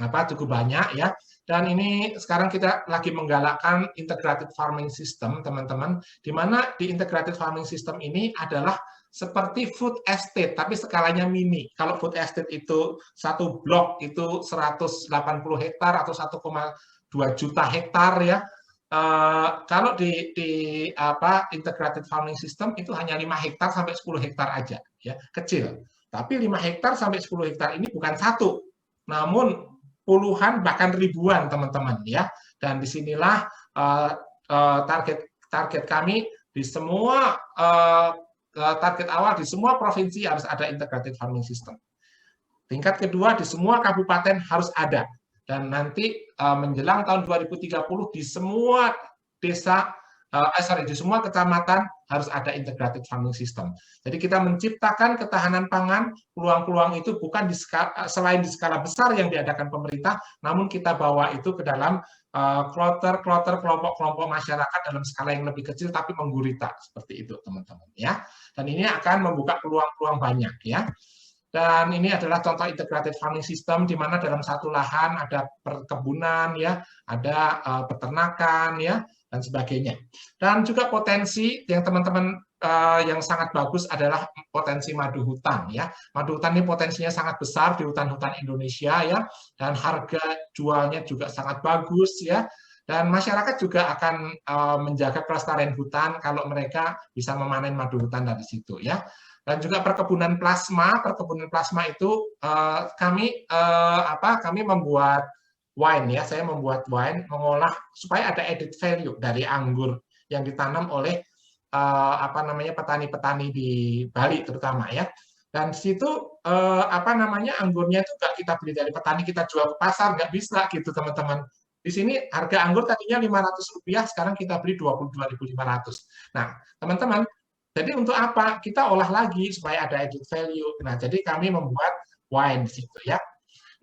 cukup banyak ya. Dan ini sekarang kita lagi menggalakkan integrated farming system teman-teman, di mana di integrated farming system ini adalah seperti food estate tapi skalanya mini. Kalau food estate itu satu blok itu 180 hektar atau 1,2 juta hektar ya. Kalau di integrated farming system itu hanya 5 hektar sampai 10 hektar aja ya, kecil. Tapi 5 hektar sampai 10 hektar ini bukan satu, namun puluhan bahkan ribuan teman-teman ya. Dan disinilah target kami di semua target awal di semua provinsi harus ada integrated farming system. Tingkat kedua di semua kabupaten harus ada. Dan nanti menjelang tahun 2030 di semua desa, di semua kecamatan harus ada integrated farming system. Jadi kita menciptakan ketahanan pangan, peluang-peluang itu bukan selain di skala besar yang diadakan pemerintah, namun kita bawa itu ke dalam kloter-kloter, kelompok-kelompok masyarakat dalam skala yang lebih kecil tapi menggurita seperti itu teman-teman ya. Dan ini akan membuka peluang-peluang banyak ya. Dan ini adalah contoh integrated farming system di mana dalam satu lahan ada perkebunan ya, ada peternakan ya, dan sebagainya. Dan juga potensi yang teman-teman yang sangat bagus adalah potensi madu hutan ya. Madu hutan ini potensinya sangat besar di hutan-hutan Indonesia ya, dan harga jualnya juga sangat bagus ya. Dan masyarakat juga akan menjaga kelestarian hutan kalau mereka bisa memanen madu hutan dari situ ya. Dan juga perkebunan plasma itu kami membuat wine ya, saya membuat wine, mengolah supaya ada added value dari anggur yang ditanam oleh petani-petani di Bali terutama ya. Dan di situ anggurnya itu nggak kita beli dari petani kita jual ke pasar, nggak bisa gitu teman-teman. Di sini harga anggur tadinya Rp500, sekarang kita beli Rp22.500. Nah teman-teman, jadi untuk apa? Kita olah lagi supaya ada added value. Nah, jadi kami membuat wine di situ ya.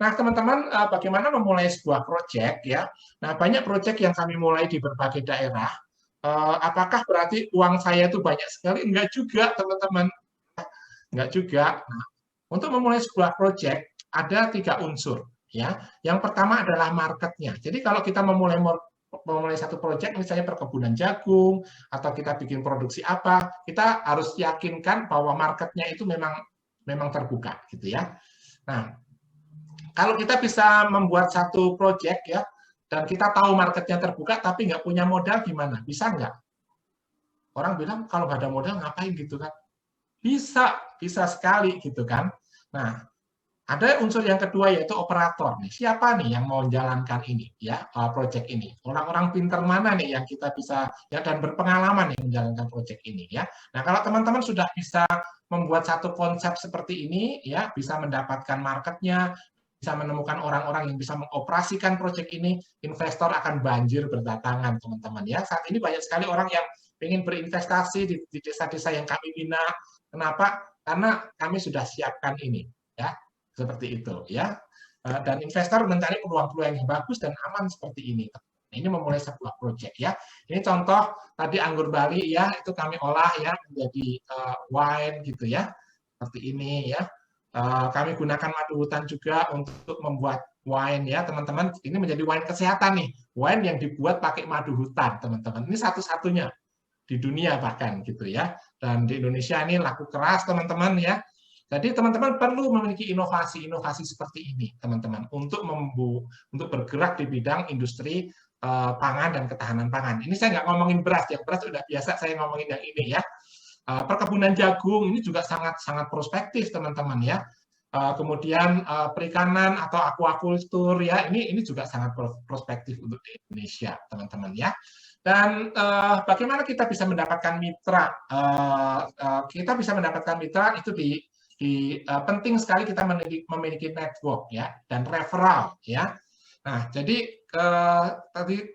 Nah, teman-teman, bagaimana memulai sebuah proyek ya? Nah, banyak proyek yang kami mulai di berbagai daerah. apakah berarti uang saya itu banyak sekali? Enggak juga, teman-teman. Enggak juga. Nah, untuk memulai sebuah proyek ada 3 unsur. Ya, yang pertama adalah marketnya. Jadi kalau kita memulai satu proyek, misalnya perkebunan jagung atau kita bikin produksi apa, kita harus yakinkan bahwa marketnya itu memang terbuka, gitu ya. Nah, kalau kita bisa membuat satu proyek ya, dan kita tahu marketnya terbuka, tapi nggak punya modal, gimana? Bisa nggak? Orang bilang kalau nggak ada modal ngapain gitu kan? Bisa sekali gitu kan. Nah, ada unsur yang kedua yaitu operator. Siapa nih yang mau menjalankan ini ya, proyek ini? Orang-orang pinter mana nih yang kita bisa ya dan berpengalaman yang menjalankan proyek ini ya. Nah, kalau teman-teman sudah bisa membuat satu konsep seperti ini ya, bisa mendapatkan marketnya, bisa menemukan orang-orang yang bisa mengoperasikan proyek ini, investor akan banjir berdatangan, teman-teman ya. Saat ini banyak sekali orang yang ingin berinvestasi di desa-desa yang kami bina. Kenapa? Karena kami sudah siapkan ini ya. Seperti itu ya, dan investor mencari peluang-peluang yang bagus dan aman seperti ini. Ini memulai sebuah proyek ya. Ini contoh tadi anggur Bali ya, itu kami olah ya menjadi wine gitu ya, seperti ini ya. Kami gunakan madu hutan juga untuk membuat wine ya teman-teman. Ini menjadi wine kesehatan nih, wine yang dibuat pakai madu hutan teman-teman. Ini satu-satunya di dunia bahkan gitu ya. Dan di Indonesia ini laku keras teman-teman ya. Jadi teman-teman perlu memiliki inovasi-inovasi seperti ini, teman-teman, untuk bergerak di bidang industri pangan dan ketahanan pangan. Ini saya nggak ngomongin beras, ya beras sudah biasa saya ngomongin yang ini ya. Perkebunan jagung ini juga sangat prospektif, teman-teman ya. Kemudian perikanan atau aquaculture ya, ini juga sangat prospektif untuk di Indonesia, teman-teman ya. Dan bagaimana kita bisa mendapatkan mitra? Kita bisa mendapatkan mitra itu penting sekali kita memiliki network ya dan referral ya. Nah, jadi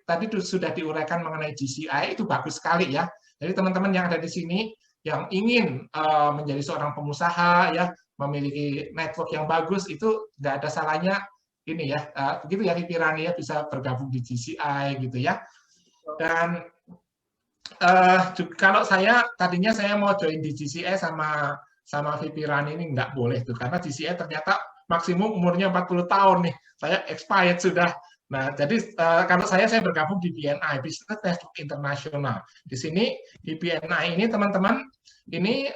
tadi sudah diuraikan mengenai GCI, itu bagus sekali ya. Jadi teman-teman yang ada di sini yang ingin menjadi seorang pengusaha ya, memiliki network yang bagus, itu nggak ada salahnya ini ya, begitu ya Pirani ya, bisa bergabung di GCI gitu ya. Dan kalau tadinya saya mau join di GCI sama Pirani ini nggak boleh tuh, karena GCI ternyata maksimum umurnya 40 tahun nih, saya expired sudah. Nah, jadi kalau saya bergabung di BNI, Business Network International. Di sini, di BNI ini teman-teman, ini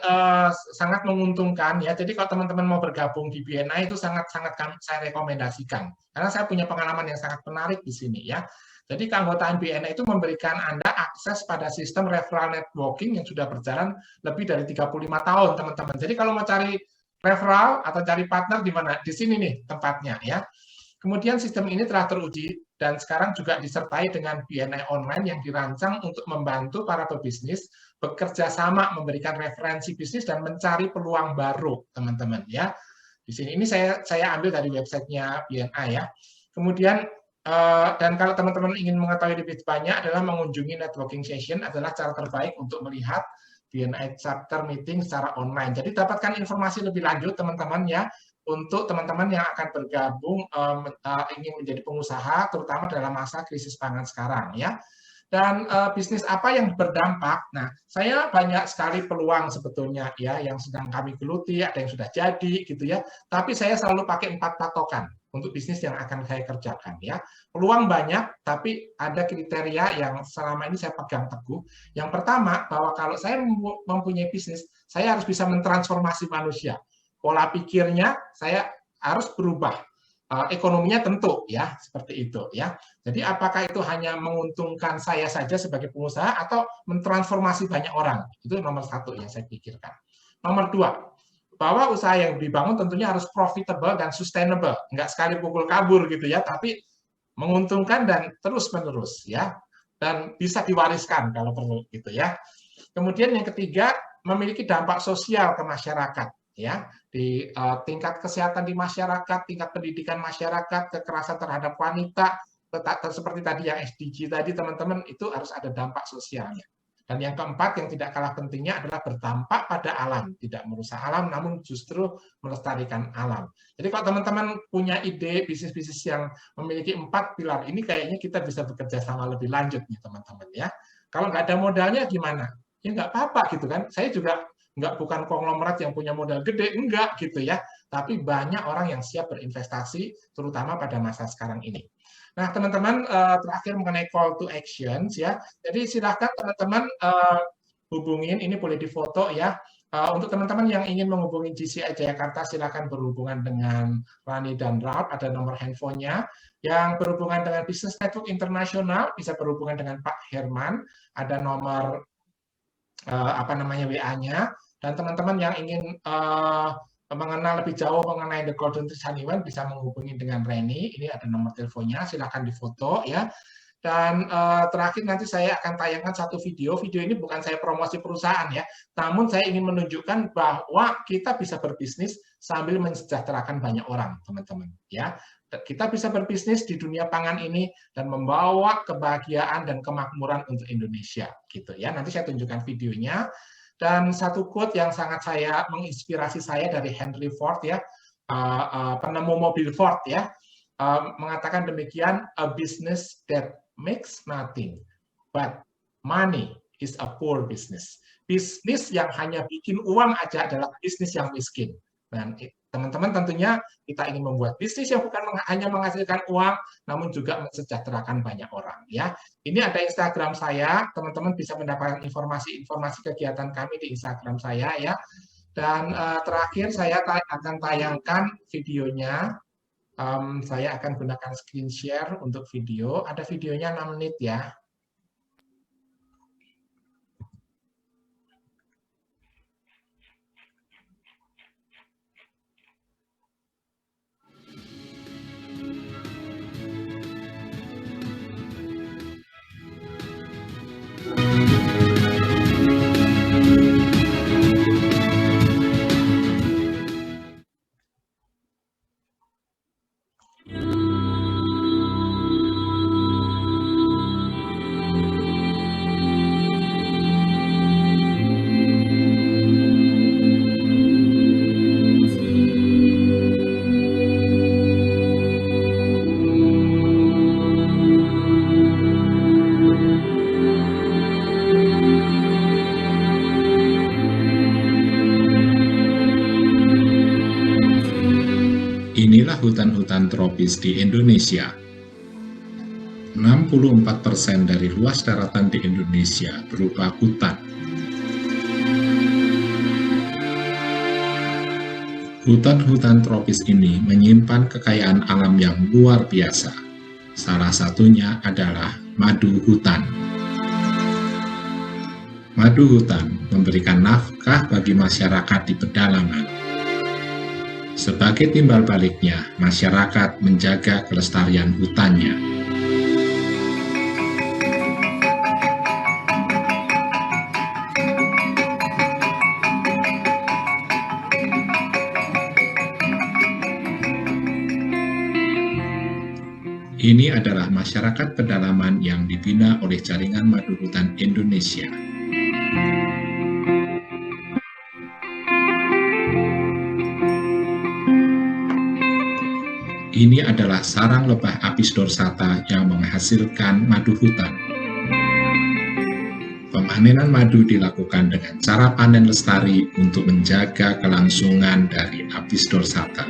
sangat menguntungkan ya. Jadi kalau teman-teman mau bergabung di BNI itu sangat-sangat saya rekomendasikan. Karena saya punya pengalaman yang sangat menarik di sini ya. Jadi keanggotaan BNI itu memberikan Anda akses pada sistem referral networking yang sudah berjalan lebih dari 35 tahun, teman-teman. Jadi kalau mau cari referral atau cari partner di mana? Di sini nih tempatnya ya. Kemudian sistem ini telah teruji dan sekarang juga disertai dengan BNI Online yang dirancang untuk membantu para pebisnis bekerja sama memberikan referensi bisnis dan mencari peluang baru, teman-teman ya. Di sini ini saya ambil dari websitenya BNI ya. Kemudian dan kalau teman-teman ingin mengetahui lebih banyak adalah mengunjungi networking session adalah cara terbaik untuk melihat BNI chapter meeting secara online. Jadi dapatkan informasi lebih lanjut teman-teman ya, untuk teman-teman yang akan bergabung ingin menjadi pengusaha terutama dalam masa krisis pangan sekarang ya. Dan bisnis apa yang berdampak? Nah, saya banyak sekali peluang sebetulnya ya yang sedang kami geluti, ada yang sudah jadi gitu ya. Tapi saya selalu pakai 4 patokan untuk bisnis yang akan saya kerjakan ya. Peluang banyak, tapi ada kriteria yang selama ini saya pegang teguh. Yang pertama, bahwa kalau saya mempunyai bisnis, saya harus bisa mentransformasi manusia. Pola pikirnya saya harus berubah. Ekonominya tentu ya, seperti itu ya. Jadi apakah itu hanya menguntungkan saya saja sebagai pengusaha atau mentransformasi banyak orang? Itu nomor 1 yang saya pikirkan. Nomor 2, bahwa usaha yang dibangun tentunya harus profitable dan sustainable, nggak sekali pukul kabur gitu ya, tapi menguntungkan dan terus-menerus ya, dan bisa diwariskan kalau perlu gitu ya. Kemudian yang ketiga, memiliki dampak sosial ke masyarakat ya, di tingkat kesehatan di masyarakat, tingkat pendidikan masyarakat, kekerasan terhadap wanita, seperti tadi yang SDG tadi teman-teman, itu harus ada dampak sosialnya. Dan yang keempat yang tidak kalah pentingnya adalah berdampak pada alam, tidak merusak alam namun justru melestarikan alam. Jadi kalau teman-teman punya ide bisnis-bisnis yang memiliki 4 pilar ini, kayaknya kita bisa bekerja sama lebih lanjut nih teman-teman ya. Kalau nggak ada modalnya gimana? Ya nggak apa-apa gitu kan. Saya juga bukan konglomerat yang punya modal gede, enggak gitu ya. Tapi banyak orang yang siap berinvestasi, terutama pada masa sekarang ini. Nah, teman-teman, terakhir mengenai call to actions ya. Jadi silahkan teman-teman hubungin, ini boleh difoto ya. Untuk teman-teman yang ingin menghubungi JCI Jayakarta, silakan berhubungan dengan Rani dan Ralph, ada nomor handphonenya. Yang berhubungan dengan Business Network Internasional, bisa berhubungan dengan Pak Herman, ada nomor WA-nya. Dan teman-teman yang ingin mengenal lebih jauh mengenai The Golden Trees Honeywell, bisa menghubungi dengan Reni, ini ada nomor teleponnya, silakan difoto ya. Dan terakhir nanti saya akan tayangkan satu video. Video ini bukan saya promosi perusahaan ya, namun saya ingin menunjukkan bahwa kita bisa berbisnis sambil mensejahterakan banyak orang, teman-teman. Ya, kita bisa berbisnis di dunia pangan ini dan membawa kebahagiaan dan kemakmuran untuk Indonesia, gitu ya. Nanti saya tunjukkan videonya. Dan satu quote yang sangat menginspirasi saya dari Henry Ford ya, penemu mobil Ford ya, mengatakan demikian, a business that makes nothing, but money is a poor business. Bisnis yang hanya bikin uang aja adalah bisnis yang miskin. Dan teman-teman tentunya kita ingin membuat bisnis yang bukan hanya menghasilkan uang, namun juga mensejahterakan banyak orang. Ya, ini ada Instagram saya, teman-teman bisa mendapatkan informasi kegiatan kami di Instagram saya ya. Dan terakhir saya akan tayangkan videonya. Saya akan gunakan screen share untuk video. Ada videonya 6 menit ya. Inilah hutan-hutan tropis di Indonesia. 64% dari luas daratan di Indonesia berupa hutan. Hutan-hutan tropis ini menyimpan kekayaan alam yang luar biasa. Salah satunya adalah madu hutan. Madu hutan memberikan nafkah bagi masyarakat di pedalaman. Sebagai timbal baliknya, masyarakat menjaga kelestarian hutannya. Ini adalah masyarakat pedalaman yang dibina oleh Jaringan Madu Hutan Indonesia. Ini adalah sarang lebah Apis dorsata yang menghasilkan madu hutan. Pemanenan madu dilakukan dengan cara panen lestari untuk menjaga kelangsungan dari Apis dorsata.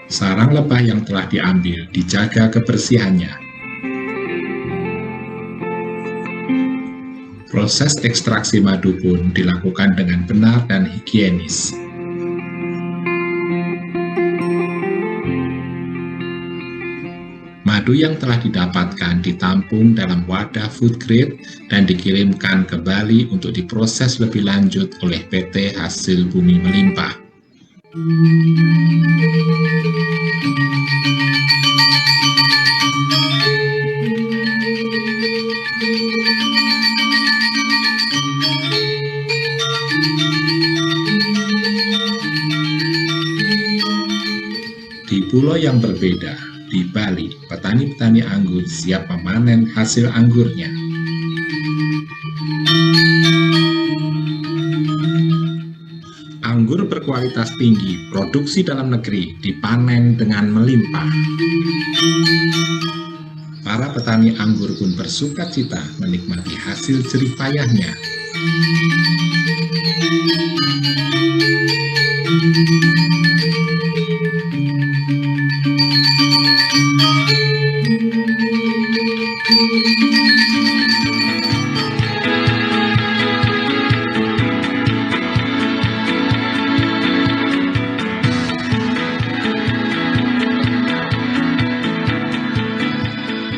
Sarang lebah yang telah diambil dijaga kebersihannya. Proses ekstraksi madu pun dilakukan dengan benar dan higienis. Madu yang telah didapatkan ditampung dalam wadah food grade dan dikirimkan ke Bali untuk diproses lebih lanjut oleh PT Hasil Bumi Melimpah. Di pulau yang berbeda, di Bali, petani-petani anggur siap memanen hasil anggurnya. Anggur berkualitas tinggi, produksi dalam negeri dipanen dengan melimpah. Para petani anggur pun bersuka cita menikmati hasil jerih payahnya.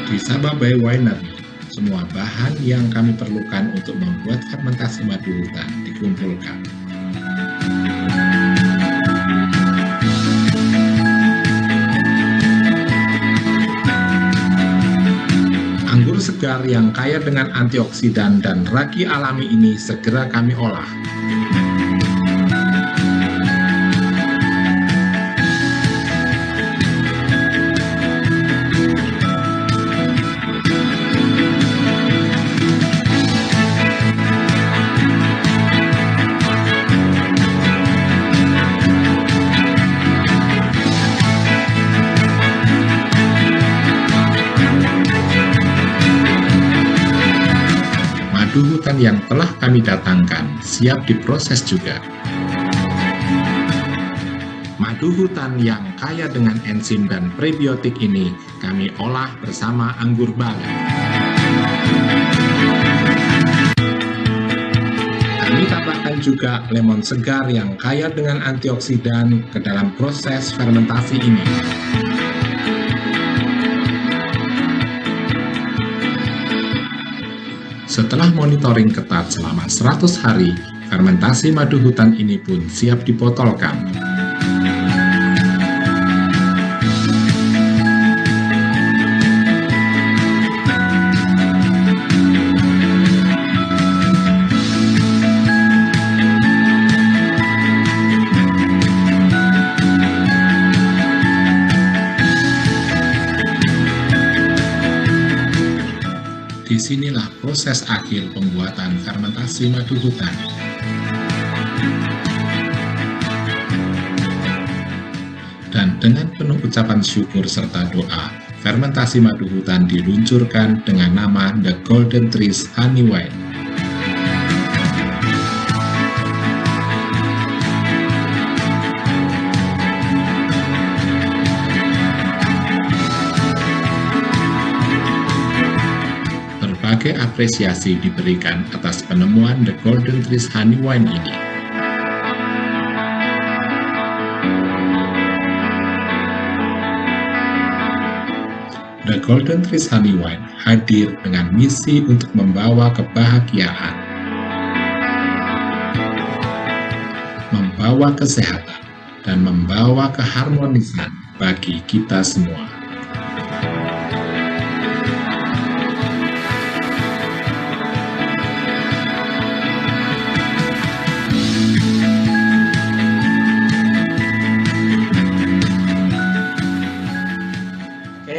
Di Sabah Bay Winery, semua bahan yang kami perlukan untuk membuat fermentasi madu hutan dikumpulkan. Anggur segar yang kaya dengan antioksidan dan ragi alami ini segera kami olah. Madu hutan yang telah kami datangkan siap diproses juga. Madu hutan yang kaya dengan enzim dan prebiotik ini kami olah bersama anggur Bali. Kami tambahkan juga lemon segar yang kaya dengan antioksidan ke dalam proses fermentasi ini. Setelah monitoring ketat selama 100 hari, fermentasi madu hutan ini pun siap dibotolkan. Disinilah proses akhir pembuatan fermentasi madu hutan. Dan dengan penuh ucapan syukur serta doa, fermentasi madu hutan diluncurkan dengan nama The Golden Trees Honey Wine. Berbagai apresiasi diberikan atas penemuan The Golden Trees Honey Wine ini. The Golden Trees Honey Wine hadir dengan misi untuk membawa kebahagiaan, membawa kesehatan, dan membawa keharmonisan bagi kita semua.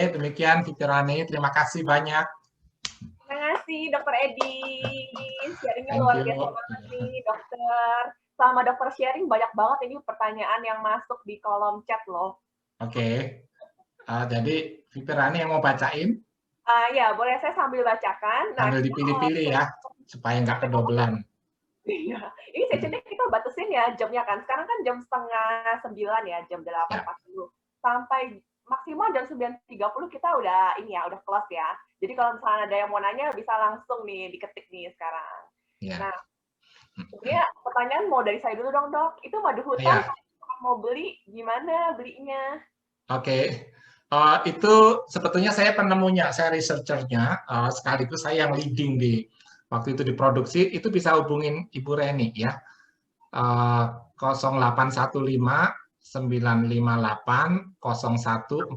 Demikian Fitrani, terima kasih banyak. Terima kasih Dokter Edi, sharingnya luar biasa banget nih dokter. Selama dokter sharing banyak banget ini pertanyaan yang masuk di kolom chat loh. Oke, jadi Fitrani yang mau bacain? Ya, boleh saya sambil bacakan. Sambil dipilih-pilih ya, supaya nggak kedobelan. Iya, ini sesinya kita batasin ya jamnya kan. Sekarang kan jam 8:30 ya, jam 8.40. Sampai maksimal jam 9.30 kita udah close ya. Jadi kalau misalnya ada yang mau nanya bisa langsung nih diketik nih sekarang. Ya. Nah, sebenarnya pertanyaan mau dari saya dulu dong dok. Itu madu hutan mau beli gimana belinya? Oke. Itu sebetulnya saya penemunya, saya researchernya, sekaligus saya yang leading di waktu itu diproduksi. Itu bisa hubungin Ibu Reni ya. 0815 958 0140.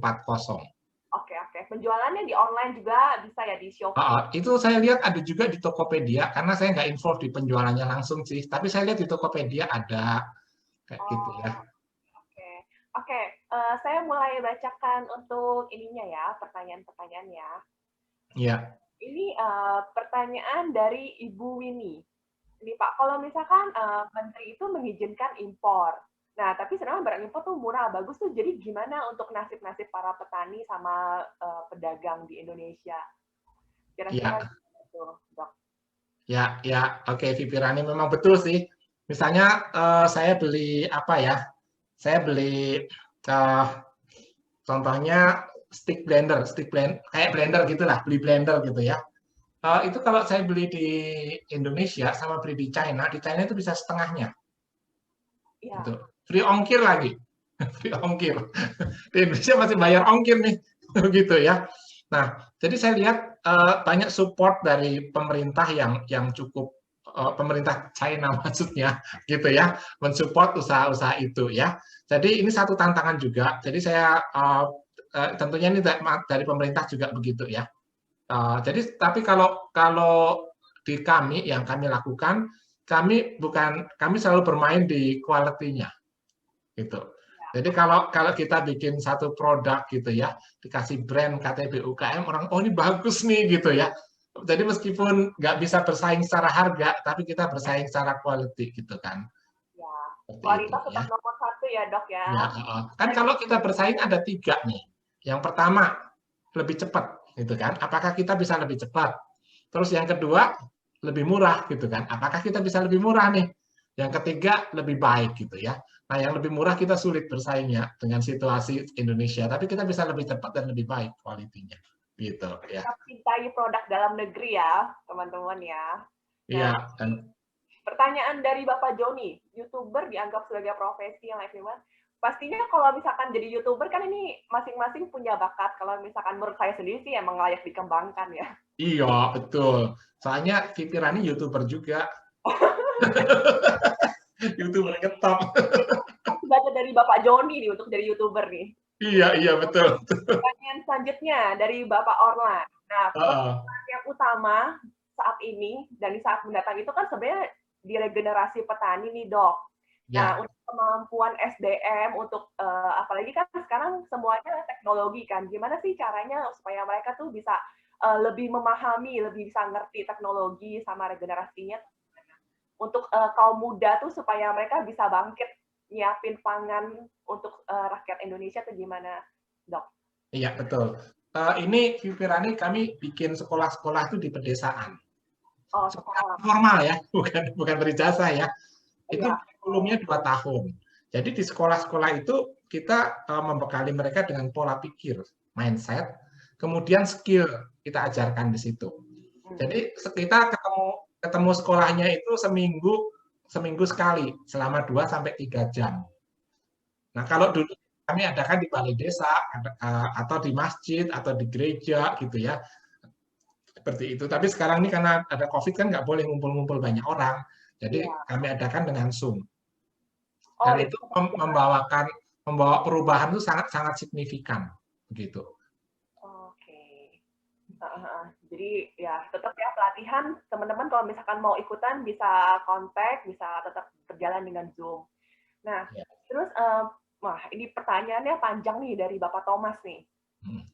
Oke. Penjualannya di online juga bisa ya di Shopee? Itu saya lihat ada juga di Tokopedia, karena saya nggak involved di penjualannya langsung sih. Tapi saya lihat di Tokopedia ada kayak gitu ya. Oke. Saya mulai bacakan untuk ininya ya, pertanyaan-pertanyaannya. Iya. Ini pertanyaan dari Ibu Winnie. Ini Pak, kalau misalkan Menteri itu mengizinkan impor, Nah, tapi sedangkan barang impor tuh murah, bagus tuh. Jadi gimana untuk nasib-nasib para petani sama pedagang di Indonesia? Kira-kira gitu, Dok. Ya, oke, Vivi Rani, memang betul sih. Misalnya saya beli apa ya? Saya beli contohnya stick blender, kayak blender gitulah, beli blender gitu ya. Itu kalau saya beli di Indonesia sama beli di China itu bisa setengahnya. Ya. Gitu. Free ongkir lagi. Free ongkir. Di Indonesia masih bayar ongkir nih. Gitu ya. Nah, jadi saya lihat banyak support dari pemerintah yang cukup pemerintah China maksudnya gitu ya, mensupport usaha-usaha itu ya. Jadi ini satu tantangan juga. Jadi saya tentunya ini dari pemerintah juga begitu ya. Jadi tapi kalau di kami yang kami lakukan, kami selalu bermain di quality-nya gitu. Jadi kalau kita bikin satu produk gitu ya, dikasih brand KTP UKM, orang oh ini bagus nih gitu ya. Jadi meskipun nggak bisa bersaing secara harga, tapi kita bersaing secara quality gitu kan. Ya, kualitas tetap nomor satu ya Dok ya. Kan kalau kita bersaing ada 3 nih. Yang pertama lebih cepat gitu kan. Apakah kita bisa lebih cepat? Terus yang kedua lebih murah gitu kan. Apakah kita bisa lebih murah nih? Yang ketiga lebih baik gitu ya. Nah, yang lebih murah kita sulit bersaingnya dengan situasi Indonesia, tapi kita bisa lebih cepat dan lebih baik kualitinya. Gitu ya. Kita cintai produk dalam negeri ya, teman-teman ya. Iya, pertanyaan dari Bapak Joni, YouTuber dianggap sebagai profesi yang efektif. Pastinya kalau misalkan jadi YouTuber kan ini masing-masing punya bakat. Kalau misalkan menurut saya sendiri sih emang layak dikembangkan ya. Iya, betul. Soalnya Vivi Rani YouTuber juga. YouTuber ngetop. Baca dari Bapak Joni nih untuk jadi YouTuber nih. Iya, betul. Pertanyaan selanjutnya dari Bapak Orlan. Nah, pertanyaan yang utama saat ini dan di saat mendatang itu kan sebenarnya di regenerasi petani nih, Dok. Nah, untuk kemampuan SDM, untuk apalagi kan sekarang semuanya teknologi kan. Gimana sih caranya supaya mereka tuh bisa lebih memahami, lebih bisa ngerti teknologi sama regenerasinya? Untuk kaum muda tuh supaya mereka bisa bangkit nyiapin pangan untuk rakyat Indonesia tuh gimana, Dok? Iya, betul. Ini Vivi Rani, kami bikin sekolah-sekolah itu di pedesaan. Oh, sekolah formal ya, bukan berijazah ya. Itu kurikulumnya 2 tahun. Jadi di sekolah-sekolah itu kita membekali mereka dengan pola pikir, mindset, kemudian skill kita ajarkan di situ. Jadi kita ketemu sekolahnya itu seminggu sekali selama 2-3 jam. Nah, kalau dulu kami adakan di balai desa atau di masjid atau di gereja gitu ya. Seperti itu. Tapi sekarang ini karena ada COVID kan nggak boleh ngumpul-ngumpul banyak orang. Jadi kami adakan dengan Zoom. Dan itu membawa perubahan itu sangat signifikan begitu. Oke. Jadi ya tetap ya pelatihan teman-teman kalau misalkan mau ikutan bisa kontak, bisa tetap berjalan dengan Zoom. Nah, terus ini pertanyaannya panjang nih dari Bapak Thomas nih.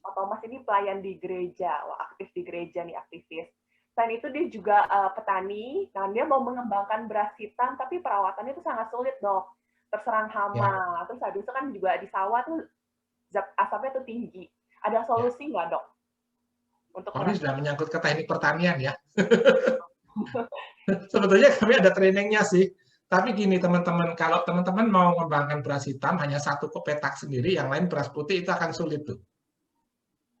Pak Thomas ini pelayan di gereja, aktif di gereja nih, aktivis. Selain itu dia juga petani, dan dia mau mengembangkan beras hitam, tapi perawatannya itu sangat sulit, Dok. Terserang hama, terus habis itu kan juga di sawah tuh zat asapnya tuh tinggi. Ada solusi nggak, Dok? Untuk ini sudah menyangkut ke teknik pertanian ya. Sebetulnya kami ada trainingnya sih. Tapi gini teman-teman, kalau teman-teman mau mengembangkan beras hitam hanya satu petak sendiri, yang lain beras putih itu akan sulit tuh.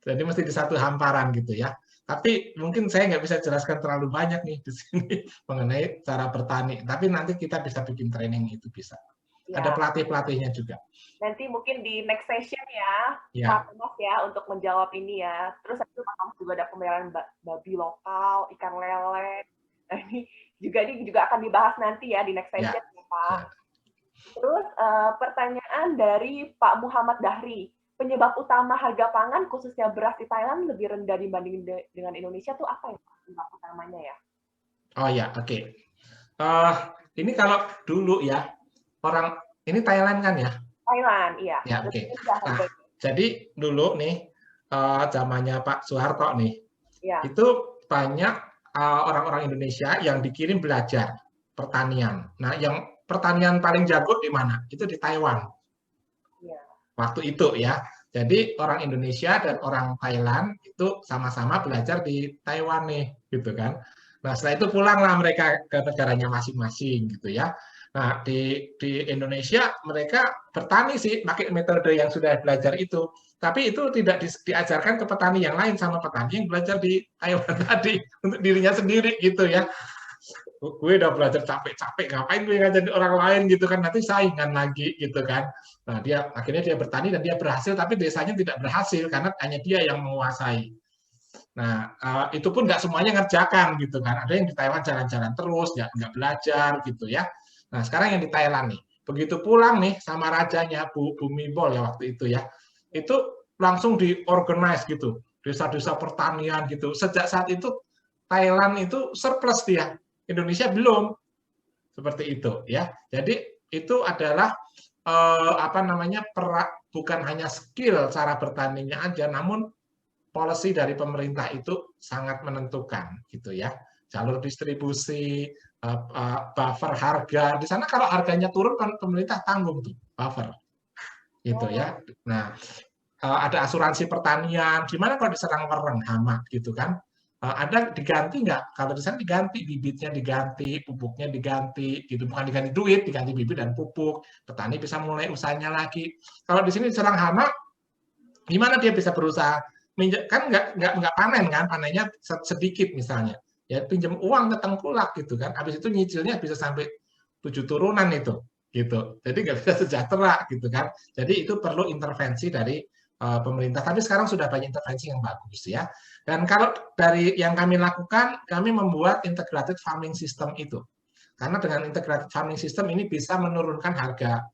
Jadi mesti di satu hamparan gitu ya. Tapi mungkin saya nggak bisa jelaskan terlalu banyak nih di sini mengenai cara bertani. Tapi nanti kita bisa bikin training itu bisa. Ya. Ada pelatih-pelatihnya juga. Nanti mungkin di next session ya, Pak Thomas ya untuk menjawab ini ya. Terus itu Pak Thomas juga ada pemeliharaan babi lokal, ikan lele. Nah, ini juga akan dibahas nanti ya di next session ya, Pak. Terus pertanyaan dari Pak Muhammad Dahri. Penyebab utama harga pangan khususnya beras di Thailand lebih rendah dibanding dengan Indonesia tuh apa ya Pak? Penyebab utamanya ya? Oh ya, oke. Ini kalau dulu ya, ini Thailand kan ya? Thailand, iya. Ya, oke. Nah, jadi dulu nih, zamannya Pak Soeharto nih, itu banyak orang-orang Indonesia yang dikirim belajar pertanian. Nah, yang pertanian paling jago di mana? Itu di Taiwan. Waktu itu ya. Jadi orang Indonesia dan orang Thailand itu sama-sama belajar di Taiwan nih, gitu kan. Nah, setelah itu pulanglah mereka ke negaranya masing-masing, gitu ya. Nah, di Indonesia mereka bertani sih, pakai metode yang sudah belajar itu. Tapi itu tidak diajarkan ke petani yang lain sama petani yang belajar di Taiwan tadi untuk dirinya sendiri, gitu ya. Gue udah belajar capek-capek, ngapain gue ngajarin orang lain gitu kan, nanti saingan lagi gitu kan. Nah, akhirnya dia bertani dan dia berhasil, tapi desanya tidak berhasil karena hanya dia yang menguasai. Nah, itu pun nggak semuanya ngerjakan gitu kan. Ada yang di Taiwan jalan-jalan terus, nggak belajar gitu ya. Nah, sekarang yang di Thailand nih, begitu pulang nih sama rajanya Bhumibol ya waktu itu ya, itu langsung diorganize gitu, desa-desa pertanian gitu. Sejak saat itu Thailand itu surplus dia. Indonesia belum, seperti itu ya. Jadi itu adalah bukan hanya skill cara bertaninya aja, namun policy dari pemerintah itu sangat menentukan gitu ya. Jalur distribusi, buffer harga. Di sana kalau harganya turun kan pemerintah tanggung tuh buffer, gitu ya. Nah, ada asuransi pertanian. Gimana kalau diserang wereng, hama gitu kan? Ada diganti nggak? Kalau di sana diganti, bibitnya diganti, pupuknya diganti, gitu. Bukan diganti duit, diganti bibit dan pupuk. Petani bisa mulai usahanya lagi. Kalau di sini diserang hama, gimana dia bisa berusaha? Kan nggak panen kan, panennya sedikit misalnya. Ya pinjam uang ke tengkulak gitu kan. Habis itu nyicilnya bisa sampai 7 turunan itu, gitu. Jadi nggak bisa sejahtera gitu kan. Jadi itu perlu intervensi dari pemerintah. Tapi sekarang sudah banyak intervensi yang bagus ya. Dan kalau dari yang kami lakukan, kami membuat integrated farming system itu. Karena dengan integrated farming system ini bisa menurunkan harga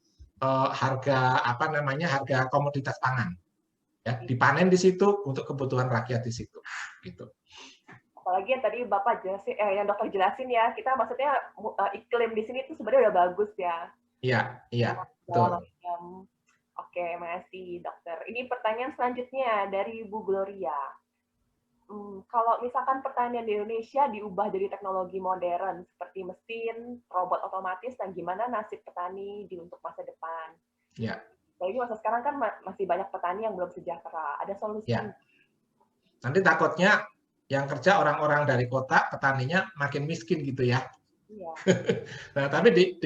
komoditas pangan. Ya, dipanen di situ untuk kebutuhan rakyat di situ. Gitu. Apalagi yang tadi Bapak jelasin, yang dokter jelasin ya, kita maksudnya iklim di sini itu sebenarnya udah bagus ya. Iya, betul. Oke, makasih dokter. Ini pertanyaan selanjutnya dari Bu Gloria. Kalau misalkan pertanian di Indonesia diubah jadi teknologi modern seperti mesin, robot otomatis, dan gimana nasib petani untuk masa depan? Ya. Apalagi masa sekarang kan masih banyak petani yang belum sejahtera. Ada solusi? Ya. Nanti takutnya yang kerja orang-orang dari kota, petaninya makin miskin gitu ya. Iya. Nah, tapi di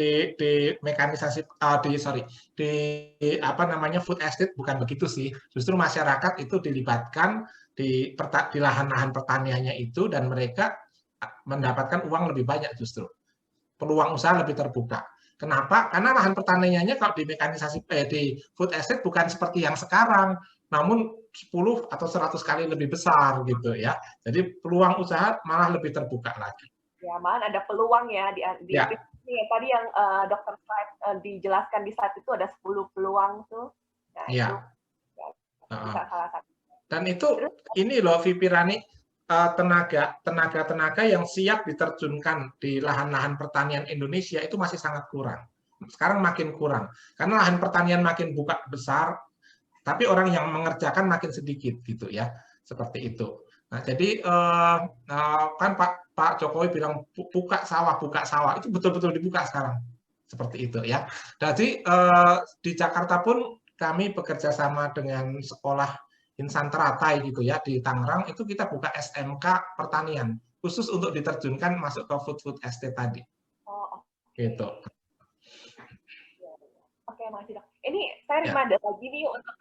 mekanisasi food estate bukan begitu sih. Justru masyarakat itu dilibatkan di lahan-lahan pertaniannya itu dan mereka mendapatkan uang lebih banyak justru. Peluang usaha lebih terbuka. Kenapa? Karena lahan pertaniannya kalau di mekanisasi di food estate bukan seperti yang sekarang, namun 10 atau 100 kali lebih besar gitu ya. Jadi peluang usaha malah lebih terbuka lagi. Ya, malah ada peluang ya di ya. Ini tadi yang dokter dijelaskan di saat itu ada 10 peluang tuh. Nah, ya. Itu bisa salah satu. Dan itu ini loh VP Rani, tenaga yang siap diterjunkan di lahan-lahan pertanian Indonesia itu masih sangat kurang. Sekarang makin kurang. Karena lahan pertanian makin buka besar, tapi orang yang mengerjakan makin sedikit gitu ya. Seperti itu. Nah, jadi kan Pak Jokowi bilang buka sawah, itu betul-betul dibuka sekarang. Seperti itu ya. Jadi di Jakarta pun kami bekerja sama dengan sekolah Insan Teratai gitu ya, di Tangerang itu kita buka SMK pertanian khusus untuk diterjunkan masuk ke food estate tadi. Oh, gitu. Oke, makasih dok. Ini saya reminder lagi nih untuk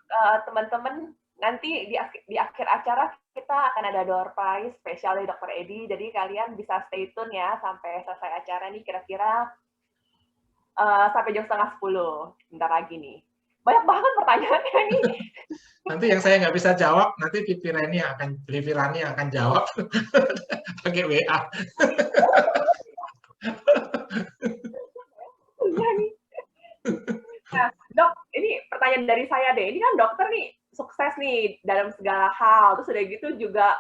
teman-teman, nanti di akhir acara kita akan ada door prize spesial dari Dr. Edi, jadi kalian bisa stay tune ya sampai selesai acara nih, kira-kira sampai jam 9:30 bentar lagi nih. Banyak banget pertanyaannya nih. Nanti yang saya nggak bisa jawab, nanti Vivi Rani akan jawab pakai WA. Nah, dok, ini pertanyaan dari saya deh. Ini kan dokter nih sukses nih dalam segala hal. Terus udah gitu juga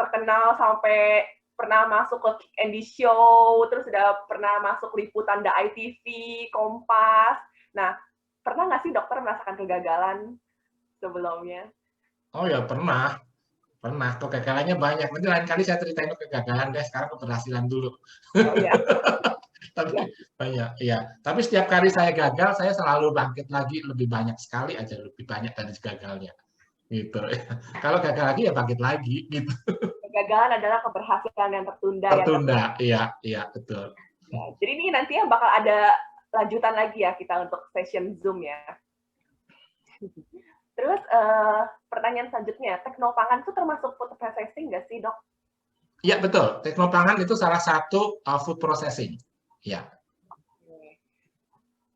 terkenal sampai pernah masuk ke Kick and Show, terus udah pernah masuk liputan The ITV, Kompas. Nah, pernah nggak sih dokter merasakan kegagalan sebelumnya? Oh ya pernah. Kegagalannya banyak. Nanti lain kali saya ceritain kegagalan deh. Sekarang keberhasilan dulu. Oh, iya. Tapi banyak, ya. Tapi setiap kali saya gagal, saya selalu bangkit lagi lebih banyak sekali aja, lebih banyak dari gagalnya. Gitu. Kalau gagal lagi ya bangkit lagi, gitu. Kegagalan adalah keberhasilan yang tertunda. Tertunda, iya, betul. Ya, jadi ini nantinya bakal ada lanjutan lagi ya kita untuk session Zoom ya. Terus pertanyaan selanjutnya, teknopangan itu termasuk food processing nggak sih, Dok? Iya, betul. Teknopangan itu salah satu food processing. Ya.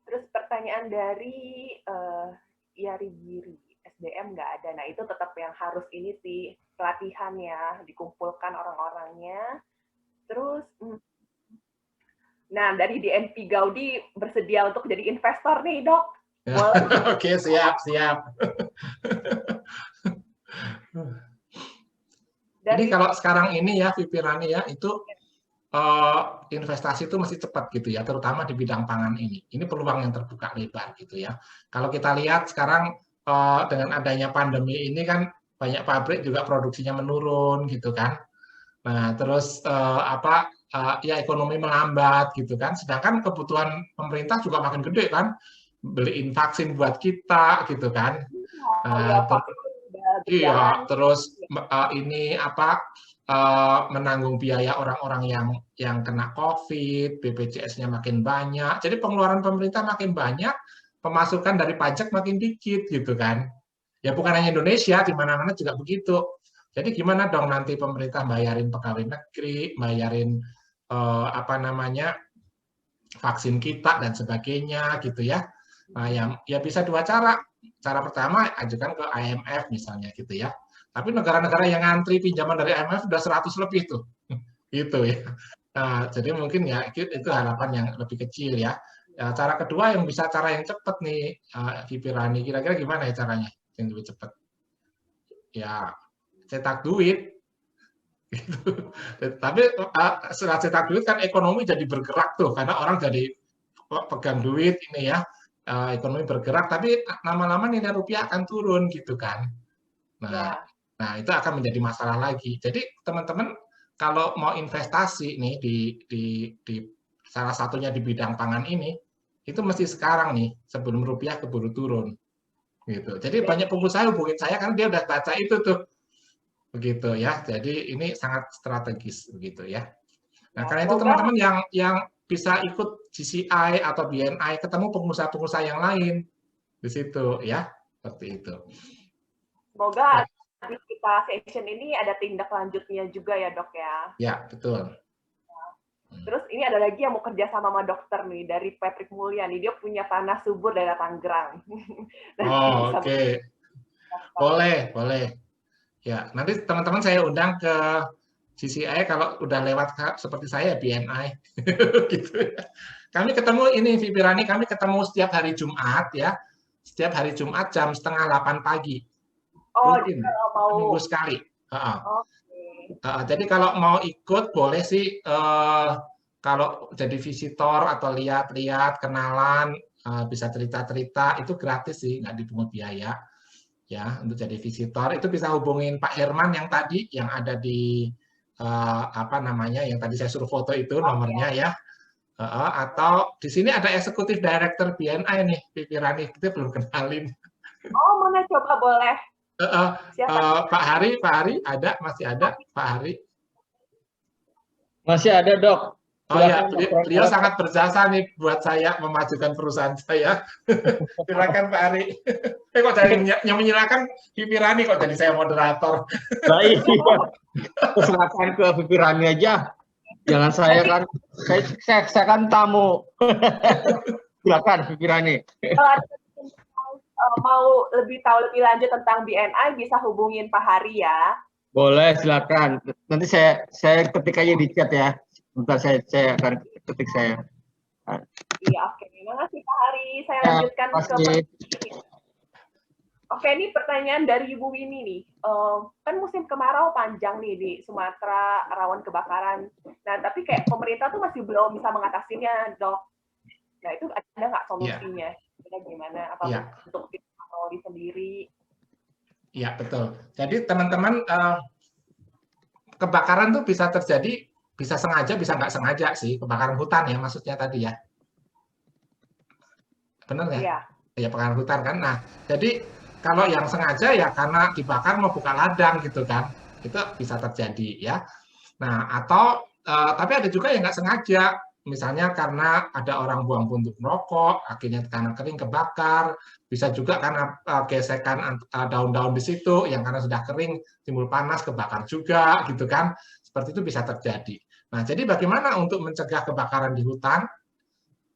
Terus pertanyaan dari Yarigiri, SDM nggak ada. Nah, itu tetap yang harus ini sih, pelatihan ya, dikumpulkan orang-orangnya. Terus, nah dari DNP Gaudi bersedia untuk jadi investor nih, Dok. Oke, siap. Jadi kalau sekarang ini ya, Vipirani ya, itu investasi itu masih cepat gitu ya, terutama di bidang pangan ini. Ini peluang yang terbuka lebar gitu ya. Kalau kita lihat sekarang dengan adanya pandemi ini kan banyak pabrik juga produksinya menurun gitu kan. Nah, terus ya ekonomi melambat gitu kan. Sedangkan kebutuhan pemerintah juga makin gede kan. Beliin vaksin buat kita gitu kan. Terus ini menanggung biaya orang-orang yang kena COVID, BPJS-nya makin banyak. Jadi pengeluaran pemerintah makin banyak, pemasukan dari pajak makin dikit gitu kan. Ya bukan hanya Indonesia, di mana-mana juga begitu. Jadi gimana dong nanti pemerintah bayarin pegawai negeri, bayarin vaksin kita dan sebagainya gitu ya. Nah, ya bisa dua cara. Cara pertama ajukan ke IMF misalnya gitu ya. Tapi negara-negara yang ngantri pinjaman dari IMF sudah 100 lebih tuh. Gitu ya. Nah, jadi mungkin ya itu harapan yang lebih kecil ya. Cara kedua yang bisa cara yang cepat nih, Vipirani, kira-kira gimana ya caranya yang lebih cepat? Ya, cetak duit. Gitu. Tapi setelah cetak duit kan ekonomi jadi bergerak tuh, karena orang jadi pegang duit ini ya. Ekonomi bergerak, tapi lama-lama nilai rupiah akan turun gitu kan. Nah, itu akan menjadi masalah lagi. Jadi teman-teman kalau mau investasi nih di salah satunya di bidang pangan ini, itu mesti sekarang nih sebelum rupiah keburu turun. Gitu. Jadi banyak pengusaha hubungin saya kan dia udah baca itu tuh. Begitu ya. Jadi ini sangat strategis begitu ya. Nah, karena itu teman-teman yang bisa ikut GCI atau BNI, ketemu pengusaha-pengusaha yang lain di situ ya, seperti itu. Semoga di kita session ini ada tindak lanjutnya juga ya, Dok ya. Ya, betul. Terus ini ada lagi yang mau kerja sama dokter nih dari Patrick Mulya nih, dia punya tanah subur daerah Tangerang. Oh, oke. Boleh. Ya, nanti teman-teman saya undang ke GCI kalau udah lewat seperti saya BNI gitu. Kami ketemu ini Vipirani, kami ketemu setiap hari Jumat ya. Setiap hari Jumat jam 7:30 pagi. Mungkin minggu sekali. Jadi kalau mau ikut boleh sih kalau jadi visitor atau lihat-lihat, kenalan, bisa cerita-cerita, itu gratis sih, nggak dipungut biaya. Ya, untuk jadi visitor itu bisa hubungin Pak Herman yang tadi yang ada di yang tadi saya suruh foto itu nomornya ya. Atau di sini ada eksekutif director BNI nih, Vipirani, kita belum kenalin. Oh, mana coba boleh? Pak Hari ada, masih ada Pak Hari? Masih ada, Dok. Oh ya, beliau sangat berjasa nih buat saya memajukan perusahaan saya. Silakan Pak Hari. Kok dari yang menyerahkan Vipirani kok jadi saya moderator. Baik. Silakan ke Vipirani aja. Jangan saya kan, saya kan tamu. Silakan Vipirani. Mau tahu lebih lanjut tentang BNI bisa hubungin Pak Hari ya. Boleh, silakan. Nanti saya ketik aja di chat ya. Bentar saya akan ketik saya. Iya, oke. Terima kasih Pak Hari. Saya lanjutkan ke Oke, ini pertanyaan dari Ibu Winnie nih. Kan musim kemarau panjang nih di Sumatera, rawan kebakaran. Nah, tapi kayak pemerintah tuh masih belum bisa mengatasinya, Dok. Nah, itu ada nggak solusinya? Gimana? Apa untuk patroli sendiri? Iya, betul. Jadi teman-teman, kebakaran tuh bisa terjadi bisa sengaja, bisa nggak sengaja sih, kebakaran hutan ya maksudnya tadi ya. Benar ya? Iya. Ya kebakaran hutan kan. Nah, jadi kalau yang sengaja ya karena dibakar mau buka ladang gitu kan, itu bisa terjadi ya. Nah, atau tapi ada juga yang nggak sengaja, misalnya karena ada orang buang puntung rokok, akhirnya karena kering kebakar, bisa juga karena gesekan daun-daun di situ, yang karena sudah kering timbul panas kebakar juga gitu kan, seperti itu bisa terjadi. Nah, jadi bagaimana untuk mencegah kebakaran di hutan?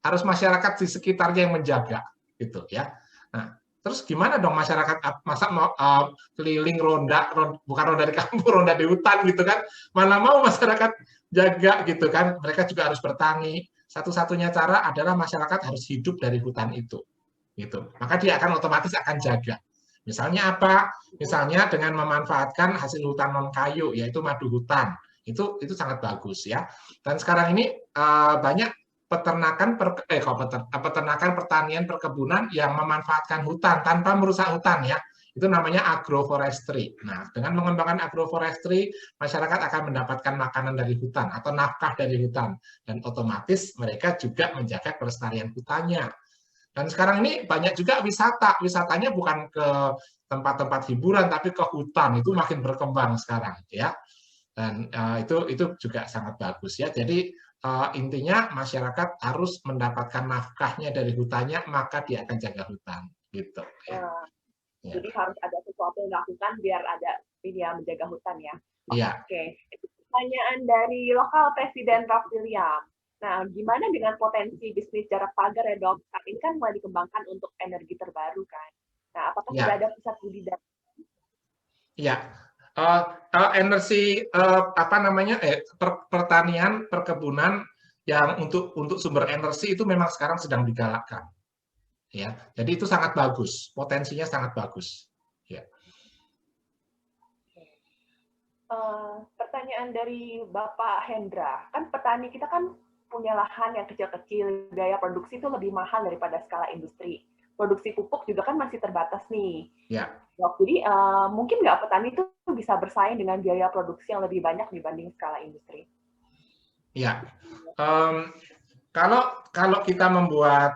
Harus masyarakat di sekitarnya yang menjaga, gitu ya. Nah, terus gimana dong masyarakat, masa mau keliling bukan ronda di kampung, ronda di hutan gitu kan, mana mau masyarakat jaga gitu kan, mereka juga harus bertani. Satu-satunya cara adalah masyarakat harus hidup dari hutan itu, gitu. Maka dia akan otomatis akan jaga. Misalnya apa? Misalnya dengan memanfaatkan hasil hutan non kayu, yaitu madu hutan. Itu sangat bagus ya. Dan sekarang ini banyak peternakan pertanian perkebunan yang memanfaatkan hutan tanpa merusak hutan ya, itu namanya agroforestry. Nah, dengan mengembangkan agroforestry, masyarakat akan mendapatkan makanan dari hutan atau nafkah dari hutan, dan otomatis mereka juga menjaga kelestarian hutannya. Dan sekarang ini banyak juga wisatanya bukan ke tempat-tempat hiburan tapi ke hutan, itu makin berkembang sekarang ya. Dan itu juga sangat bagus ya. Jadi intinya masyarakat harus mendapatkan nafkahnya dari hutannya, maka dia akan jaga hutan gitu. Ya. Jadi harus ada sesuatu yang dilakukan biar ada ini yang menjaga hutan ya. Iya. Oke. Pertanyaan dari lokal Presiden Prof. William. Nah, gimana dengan potensi bisnis jarak pagar ya dok? Saat ini kan mulai dikembangkan untuk energi terbaru kan. Nah, apakah sudah ada pusat budidaya? Iya. Energi pertanian perkebunan yang untuk sumber energi itu memang sekarang sedang digalakkan ya, jadi itu sangat bagus, potensinya sangat bagus ya. Pertanyaan dari Bapak Hendra, kan petani kita kan punya lahan yang kecil-kecil, biaya produksi itu lebih mahal daripada skala industri. Produksi pupuk juga kan masih terbatas nih. Ya. Jadi mungkin nggak petani itu bisa bersaing dengan biaya produksi yang lebih banyak dibanding skala industri? Ya, kalau kita membuat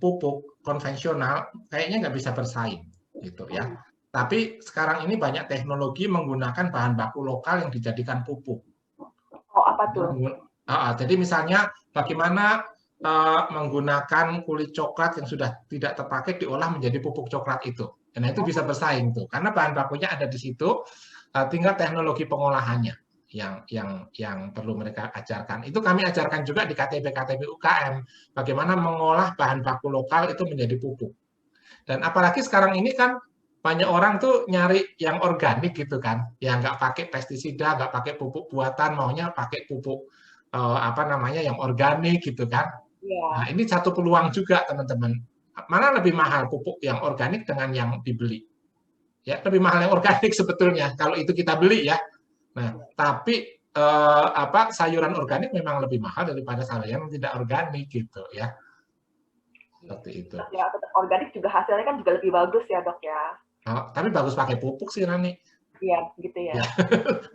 pupuk konvensional, kayaknya nggak bisa bersaing, gitu ya. Tapi sekarang ini banyak teknologi menggunakan bahan baku lokal yang dijadikan pupuk. Oh, apa tuh? Jadi misalnya bagaimana menggunakan kulit coklat yang sudah tidak terpakai diolah menjadi pupuk coklat itu. Nah, itu bisa bersaing tuh, karena bahan bakunya ada di situ, tinggal teknologi pengolahannya yang perlu mereka ajarkan. Itu kami ajarkan juga di KTP UKM, bagaimana mengolah bahan baku lokal itu menjadi pupuk. Dan apalagi sekarang ini kan banyak orang tuh nyari yang organik gitu kan, yang nggak pakai pestisida, nggak pakai pupuk buatan, maunya pakai pupuk yang organik gitu kan. Nah, ini satu peluang juga teman-teman. Mana lebih mahal pupuk yang organik dengan yang dibeli? Ya, lebih mahal yang organik sebetulnya kalau itu kita beli ya. Nah, tapi sayuran organik memang lebih mahal daripada sayuran yang tidak organik gitu ya. Seperti itu. Ya, tetap organik juga hasilnya kan juga lebih bagus ya, Dok ya. Tapi bagus pakai pupuk sih, Rani. Iya, gitu ya.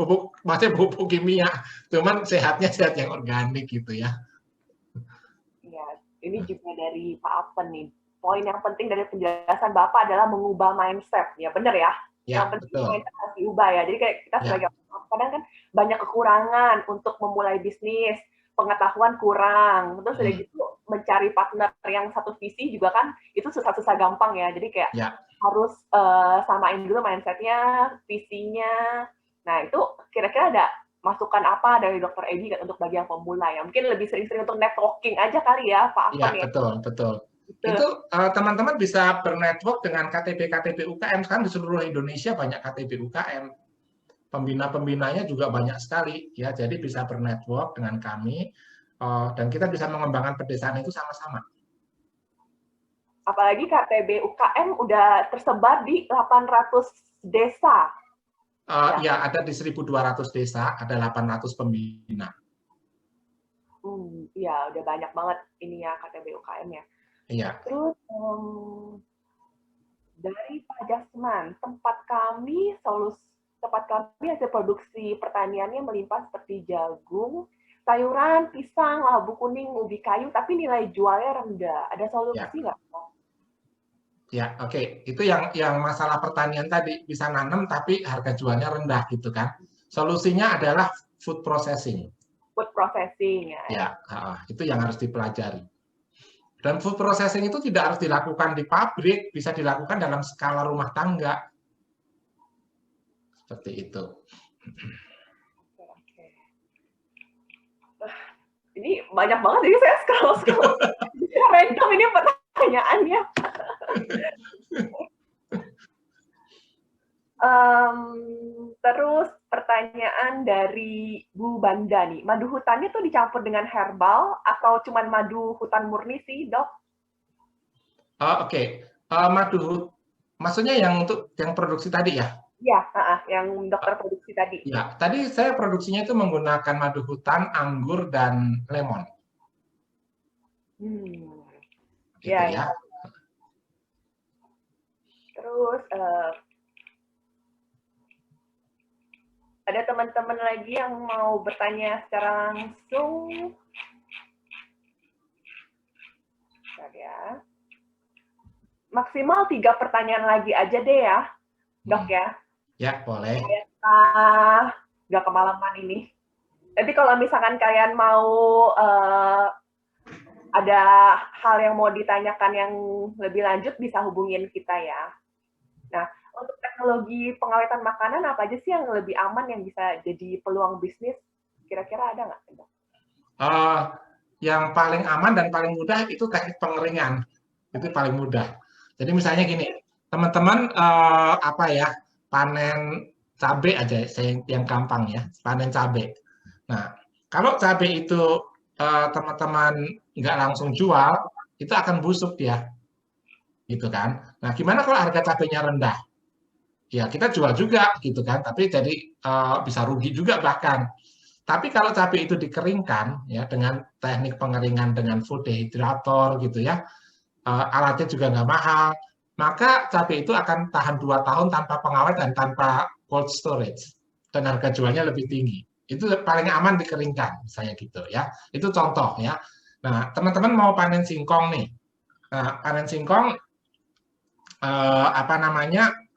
Pupuk, maksudnya pupuk kimia. Cuman sehatnya sehat yang organik gitu ya. Iya, ini juga dari Pak Apen nih. Poin yang penting dari penjelasan Bapak adalah mengubah mindset. Ya, benar ya? Ya, yang penting betul. mindset harus diubah ya. Jadi kayak kita sebagai orang kadang kan banyak kekurangan untuk memulai bisnis, pengetahuan kurang. Terus udah gitu mencari partner yang satu visi juga kan itu susah-susah gampang ya. Jadi kayak harus samain dulu mindsetnya, visinya. Nah, itu kira-kira ada masukan apa dari Dr. Edi untuk bagi yang pemula ya? Mungkin lebih sering-sering untuk networking aja kali ya, Pak Afan ya? Iya, betul. Itu teman-teman bisa bernetwork dengan KTP UKM. Sekarang di seluruh Indonesia banyak KTP UKM. Pembina-pembinanya juga banyak sekali ya. Jadi bisa bernetwork dengan kami dan kita bisa mengembangkan pedesaan itu sama-sama. Apalagi KTB UKM udah tersebar di 800 desa. Ya, ada di 1.200 desa, ada 800 pembina. Iya, udah banyak banget ini ya KTB UKM ya. Iya. Terus dari Pak Jasman, tempat kami tempat kami hasil produksi pertaniannya melimpah seperti jagung, sayuran, pisang, labu kuning, ubi kayu, tapi nilai jualnya rendah. Ada solusi nggak? Ya, oke. Itu yang masalah pertanian tadi, bisa nanam tapi harga jualnya rendah gitu kan. Solusinya adalah food processing. Food processing ya. Ya, itu yang harus dipelajari. Dan food processing itu tidak harus dilakukan di pabrik, bisa dilakukan dalam skala rumah tangga. Seperti itu. Ini banyak banget, jadi saya scroll. Random ini pertanyaannya. Terus pertanyaan dari Bu Banda nih, madu hutannya tuh dicampur dengan herbal atau cuman madu hutan murni sih, Dok? Oke. Madu, maksudnya yang untuk yang produksi tadi ya? Iya, yang dokter produksi tadi. Ya, tadi saya produksinya itu menggunakan madu hutan, anggur, dan lemon. Gitu ya. Terus ada teman-teman lagi yang mau bertanya secara langsung. Bentar ya. Maksimal 3 pertanyaan lagi aja deh ya, Dok ya. Ya, boleh. Nggak kemalaman ini. Nanti kalau misalkan kalian mau ada hal yang mau ditanyakan yang lebih lanjut, bisa hubungin kita ya. Nah, untuk teknologi pengawetan makanan, apa aja sih yang lebih aman yang bisa jadi peluang bisnis? Kira-kira ada nggak? Yang paling aman dan paling mudah itu teknik pengeringan. Itu paling mudah. Jadi misalnya gini, teman-teman panen cabai aja, saya yang gampang ya, panen cabai. Nah, kalau cabai itu teman-teman nggak langsung jual, itu akan busuk dia, gitu kan. Nah, gimana kalau harga cabainya rendah? Ya, kita jual juga, gitu kan, tapi jadi bisa rugi juga bahkan. Tapi kalau cabai itu dikeringkan, ya dengan teknik pengeringan dengan food dehydrator, gitu ya, alatnya juga nggak mahal, maka cabai itu akan tahan 2 tahun tanpa pengawet dan tanpa cold storage, dan harga jualnya lebih tinggi. Itu paling aman dikeringkan, misalnya gitu ya. Itu contoh ya. Nah, teman-teman mau panen singkong nih. Nah, panen singkong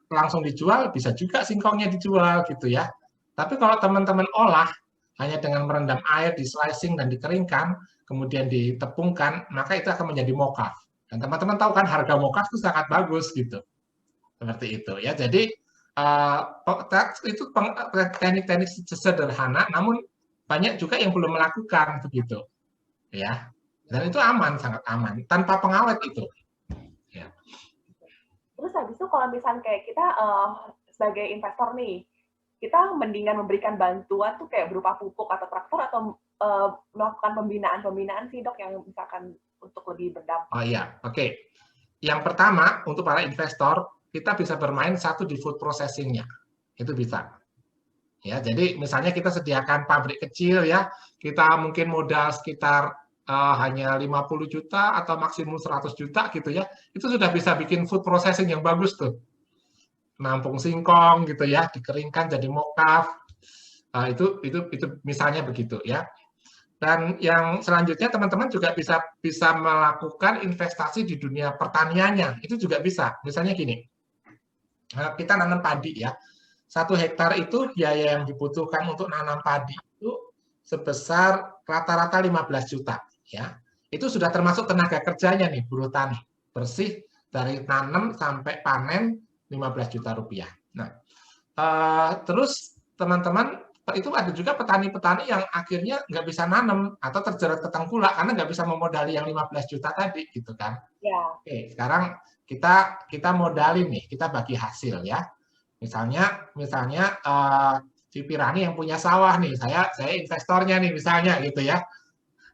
langsung dijual, bisa juga singkongnya dijual gitu ya. Tapi kalau teman-teman olah hanya dengan merendam air, di slicing dan dikeringkan, kemudian ditepungkan, maka itu akan menjadi mokaf. Dan teman-teman tahu kan harga mokaf itu sangat bagus gitu. Seperti itu ya. Jadi itu teknik-teknik sederhana, namun banyak juga yang belum melakukan begitu, ya. Dan itu aman, sangat aman, tanpa pengawet itu. Ya. Terus habis itu kalau misalnya kayak kita sebagai investor nih, kita mendingan memberikan bantuan tuh kayak berupa pupuk atau traktor atau melakukan pembinaan sih, Dok, yang misalkan untuk lebih berdampak. Oh iya, oke. Yang pertama untuk para investor, kita bisa bermain satu di food processing-nya, itu bisa. Ya, jadi misalnya kita sediakan pabrik kecil ya, kita mungkin modal sekitar hanya 50 juta atau maksimum 100 juta gitu ya, itu sudah bisa bikin food processing yang bagus tuh. Nampung singkong gitu ya, dikeringkan jadi mokaf, itu misalnya begitu ya. Dan yang selanjutnya teman-teman juga bisa melakukan investasi di dunia pertaniannya, itu juga bisa. Misalnya gini, kita nanam padi ya, 1 hektar itu biaya yang dibutuhkan untuk nanam padi itu sebesar rata-rata 15 juta ya. Itu sudah termasuk tenaga kerjanya nih, buruh tani bersih dari tanam sampai panen 15 juta rupiah. Nah, terus teman-teman itu ada juga petani-petani yang akhirnya nggak bisa nanam atau terjerat ke tengkulak karena nggak bisa memodali yang 15 juta tadi gitu kan. Ya. Oke, sekarang kita modalin nih, kita bagi hasil ya. Misalnya Vivi Rani yang punya sawah nih, saya investornya nih misalnya gitu ya.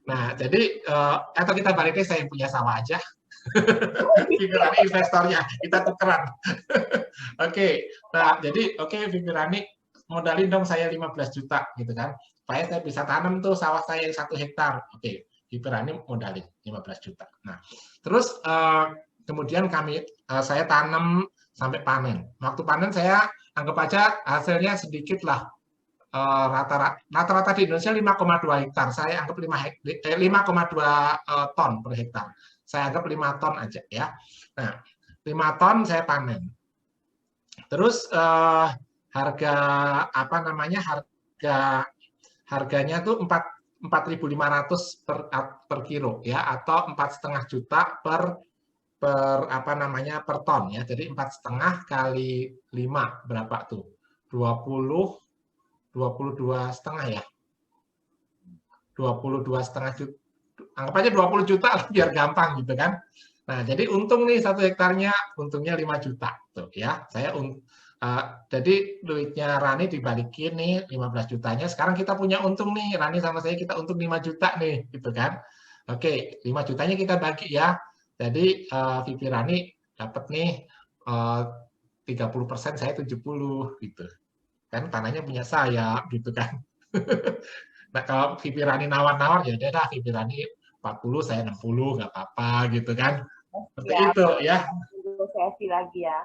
Nah, jadi atau kita baliknya saya yang punya sawah aja. Vivi Rani investornya, kita tukeran. Oke, nah jadi Vivi Rani modalin dong saya 15 juta gitu kan, supaya saya bisa tanam tuh sawah saya yang 1 hektar. Oke, Vivi Rani modalin 15 juta. Nah, terus kemudian saya tanam sampai panen. Waktu panen saya anggap aja hasilnya sedikit lah. Rata-rata di Indonesia 5,2 hektar. Saya anggap 5,2 ton per hektar. Saya anggap 5 ton aja ya. Nah, 5 ton saya panen. Terus harga apa namanya? Harganya tuh 4.500 per kilo ya, atau 4,5 juta per apa namanya per ton ya. Jadi 4,5 kali 5 berapa tuh? 22,5 ya. 22,5 juta. Anggap aja 20 juta lah, biar gampang gitu kan. Nah, jadi untung nih 1 hektarnya, untungnya 5 juta tuh ya. Jadi duitnya Rani dibalikin nih 15 jutanya. Sekarang kita punya untung nih, Rani sama saya kita untung 5 juta nih, gitu kan. Oke, 5 jutanya kita bagi ya. Jadi Vivi Rani dapat nih 30%, saya 70 gitu. Kan tanahnya punya saya gitu kan. Nah, kalau Vivi Rani nawar-nawar ya udah dah, Vivi Rani 40, saya 60, nggak apa-apa gitu kan. Seperti itu ya. Negosiasi lagi ya.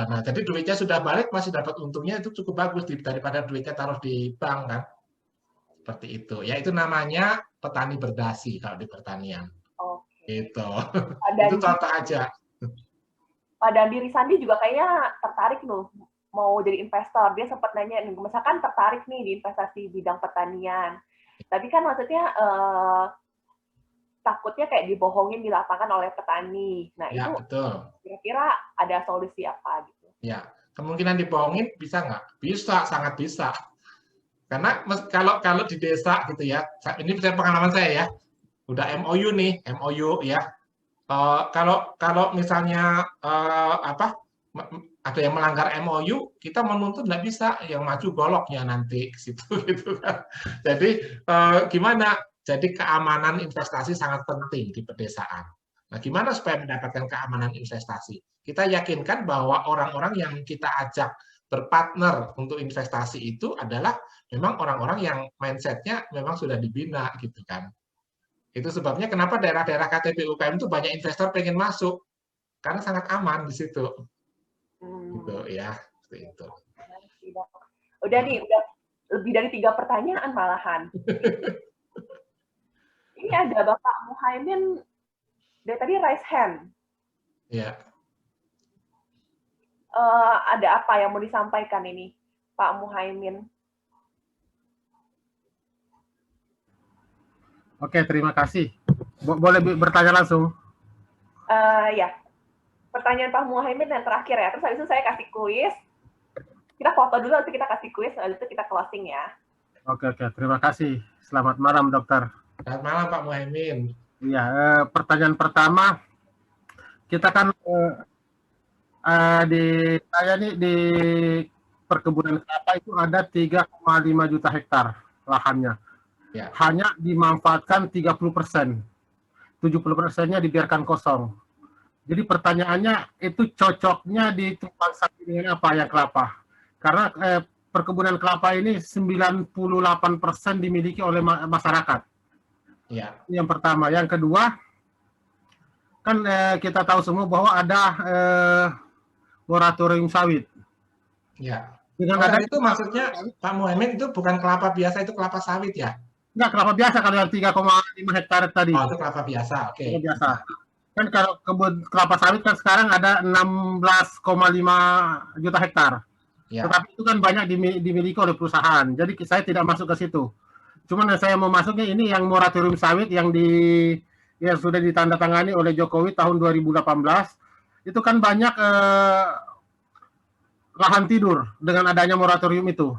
Nah, jadi duitnya sudah balik, masih dapat untungnya, itu cukup bagus daripada duitnya taruh di bank kan. Seperti itu. Ya, itu namanya petani berdasi kalau di pertanian. Gitu. Itu contoh aja. Pak Dandi Risandi juga kayaknya tertarik loh mau jadi investor. Dia sempat nanya, misalkan tertarik nih di investasi bidang pertanian. Tapi kan maksudnya takutnya kayak dibohongin di lapangan oleh petani. Nah, ya, itu betul. Kira-kira ada solusi apa gitu? Ya, kemungkinan dibohongin bisa nggak? Bisa, sangat bisa. Karena kalau di desa gitu ya, ini pengalaman saya ya, udah MOU nih, MOU ya. Kalau misalnya ada yang melanggar MOU, kita menuntut nggak bisa, yang maju goloknya nanti ke situ gitu kan. Jadi gimana? Jadi keamanan investasi sangat penting di pedesaan. Nah, gimana supaya mendapatkan keamanan investasi? Kita yakinkan bahwa orang-orang yang kita ajak berpartner untuk investasi itu adalah memang orang-orang yang mindset-nya memang sudah dibina gitu kan. Itu sebabnya kenapa daerah-daerah KTP UKM itu banyak investor pengen masuk, karena sangat aman di situ. Gitu ya, seperti itu. Udah nih, udah lebih dari 3 pertanyaan malahan. Ini ada Bapak Muhaimin dari tadi raise hand. Ya. Ada apa yang mau disampaikan ini, Pak Muhaimin? Oke, terima kasih. Boleh bertanya langsung? Ya. Pertanyaan Pak Muhaimin yang terakhir ya. Terus habis itu saya kasih kuis. Kita foto dulu, nanti kita kasih kuis, habis itu kita closing ya. Oke, terima kasih. Selamat malam, Dokter. Selamat malam, Pak Muhaimin. Iya, pertanyaan pertama, kita kan di perkebunan kelapa itu ada 3,5 juta hektar lahannya. Ya. Hanya dimanfaatkan 30%. 70%-nya dibiarkan kosong. Jadi pertanyaannya, itu cocoknya ditumpang satu dengan apa yang kelapa? Karena perkebunan kelapa ini 98% dimiliki oleh masyarakat. Ya. Yang pertama. Yang kedua, kan kita tahu semua bahwa ada moratorium sawit. Ya. Dengan ada itu maksudnya Pak Muhaimin itu bukan kelapa biasa, itu kelapa sawit ya? Enggak, kelapa biasa kalau yang 3,5 hektar tadi. Oh, itu kelapa biasa, oke. Kelapa biasa. Kan kalau kebun kelapa sawit kan sekarang ada 16,5 juta hektar. Ya. Tetapi itu kan banyak dimiliki oleh perusahaan. Jadi saya tidak masuk ke situ. Cuman yang saya mau masuknya ini yang moratorium sawit yang sudah ditandatangani oleh Jokowi tahun 2018. Itu kan banyak lahan tidur dengan adanya moratorium itu.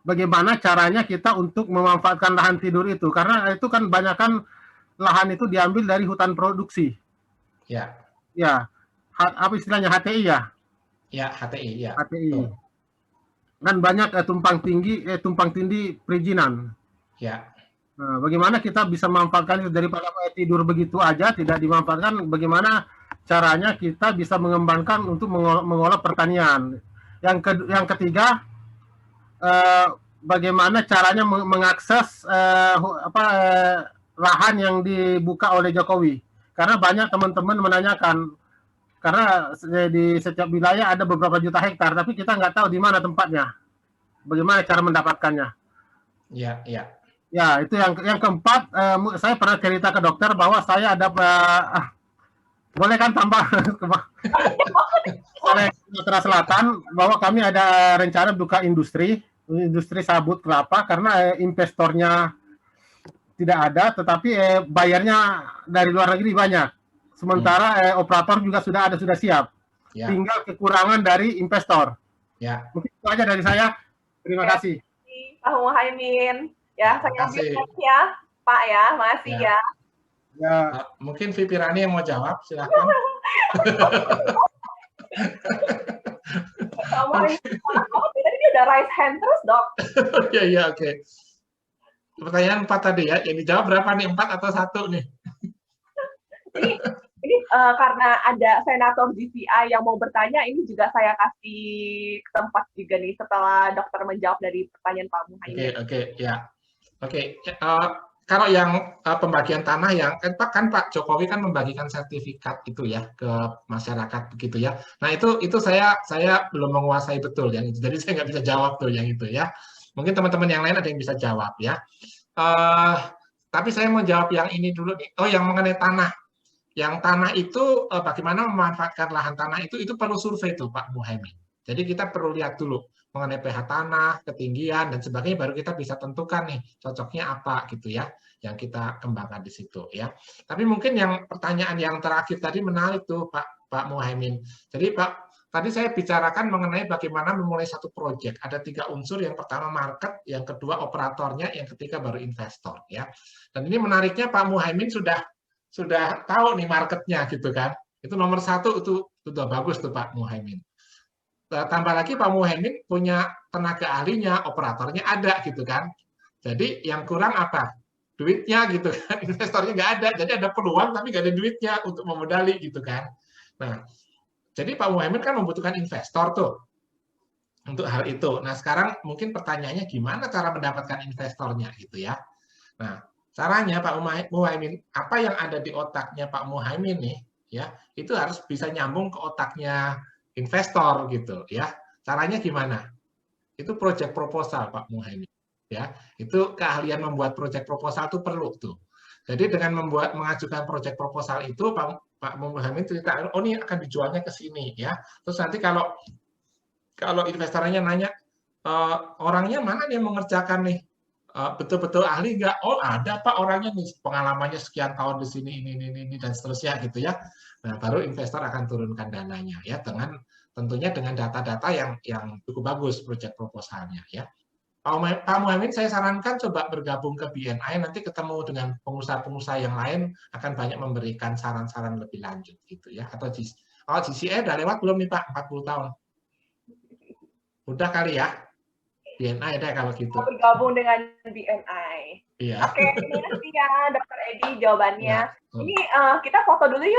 Bagaimana caranya kita untuk memanfaatkan lahan tidur itu? Karena itu kan banyakkan lahan itu diambil dari hutan produksi. Ya. Ya. Apa istilahnya, HTI ya? Ya, HTI ya. HTI. Kan banyak tumpang tindih perizinan. Ya. Nah, bagaimana kita bisa memanfaatkan itu daripada tidur begitu aja tidak dimanfaatkan? Bagaimana caranya kita bisa mengembangkan untuk mengolah pertanian? Yang ketiga, bagaimana caranya mengakses lahan yang dibuka oleh Jokowi? Karena banyak teman-teman menanyakan Karena di setiap wilayah ada beberapa juta hektar, tapi kita nggak tahu di mana tempatnya. Bagaimana cara mendapatkannya? Ya, ya. Ya, itu yang keempat, saya pernah cerita ke dokter bahwa saya ada boleh kan tambah oleh Sumatera Selatan bahwa kami ada rencana buka industri sabut kelapa karena investornya tidak ada, tetapi bayarnya dari luar negeri banyak. Sementara operator juga sudah siap. Ya. Tinggal kekurangan dari investor. Ya. Mungkin itu aja dari saya. Terima kasih. Pak Muhaimin. Ya, saya kasih. Ya, Pak ya, makasih ya. Ya. Mungkin Vivi Rani yang mau jawab, silakan. Tadi dia udah raise hand terus, Dok. Iya, oke. Pertanyaan 4 tadi ya, yang dijawab berapa nih? 4 atau 1 nih? Ini karena ada senator GCI yang mau bertanya, ini juga saya kasih tempat juga nih setelah dokter menjawab dari pertanyaan Pak Muhaimin. Oke, ya. Oke, kalau yang pembagian tanah yang kan Pak Jokowi kan membagikan sertifikat itu ya ke masyarakat begitu ya. Nah itu saya belum menguasai betul yang itu, jadi saya nggak bisa jawab tuh yang itu ya. Mungkin teman-teman yang lain ada yang bisa jawab ya. Tapi saya mau jawab yang ini dulu nih. Oh, yang mengenai tanah. Yang tanah itu bagaimana memanfaatkan lahan tanah itu perlu survei tuh Pak Muhaimin. Jadi kita perlu lihat dulu mengenai pH tanah, ketinggian dan sebagainya, baru kita bisa tentukan nih cocoknya apa gitu ya, yang kita kembangkan di situ ya. Tapi mungkin yang pertanyaan yang terakhir tadi menarik tuh Pak Muhaimin. Jadi Pak, tadi saya bicarakan mengenai bagaimana memulai satu proyek. Ada 3 unsur, yang pertama market, yang kedua operatornya, yang ketiga baru investor ya. Dan ini menariknya Pak Muhaimin sudah tahu nih marketnya gitu kan. Itu nomor 1 itu sudah bagus tuh Pak Muhaimin. Tambah lagi Pak Muhaimin punya tenaga ahlinya, operatornya ada gitu kan. Jadi yang kurang apa? Duitnya gitu kan. Investornya nggak ada, jadi ada peluang tapi nggak ada duitnya untuk memodali gitu kan. Nah, jadi Pak Muhaimin kan membutuhkan investor tuh untuk hal itu. Nah sekarang mungkin pertanyaannya gimana cara mendapatkan investornya gitu ya. Nah caranya Pak Muhaimin, apa yang ada di otaknya Pak Muhaimin nih ya, itu harus bisa nyambung ke otaknya investor gitu ya. Caranya gimana? Itu project proposal Pak Muhaimin ya. Itu keahlian membuat project proposal itu perlu tuh. Jadi dengan mengajukan project proposal itu Pak Muhaimin cerita, oh ini akan dijualnya ke sini ya. Terus nanti kalau investornya nanya, orangnya mana nih yang mengerjakan nih? Betul-betul ahli nggak? Oh ada Pak orangnya nih, pengalamannya sekian tahun di sini ini dan seterusnya gitu ya. Nah baru investor akan turunkan dananya ya, tentunya dengan data-data yang cukup bagus project proposalnya ya. Pak Muhaimin saya sarankan coba bergabung ke BNI, nanti ketemu dengan pengusaha-pengusaha yang lain akan banyak memberikan saran-saran lebih lanjut gitu ya. Atau GCI udah lewat belum nih Pak? 40 tahun. Udah kali ya? BNI deh kalau gitu. Bergabung dengan BNI. Iya. Oke, terima kasih ya Dr. Edi jawabannya. Ya. Ini kita foto dulu yuk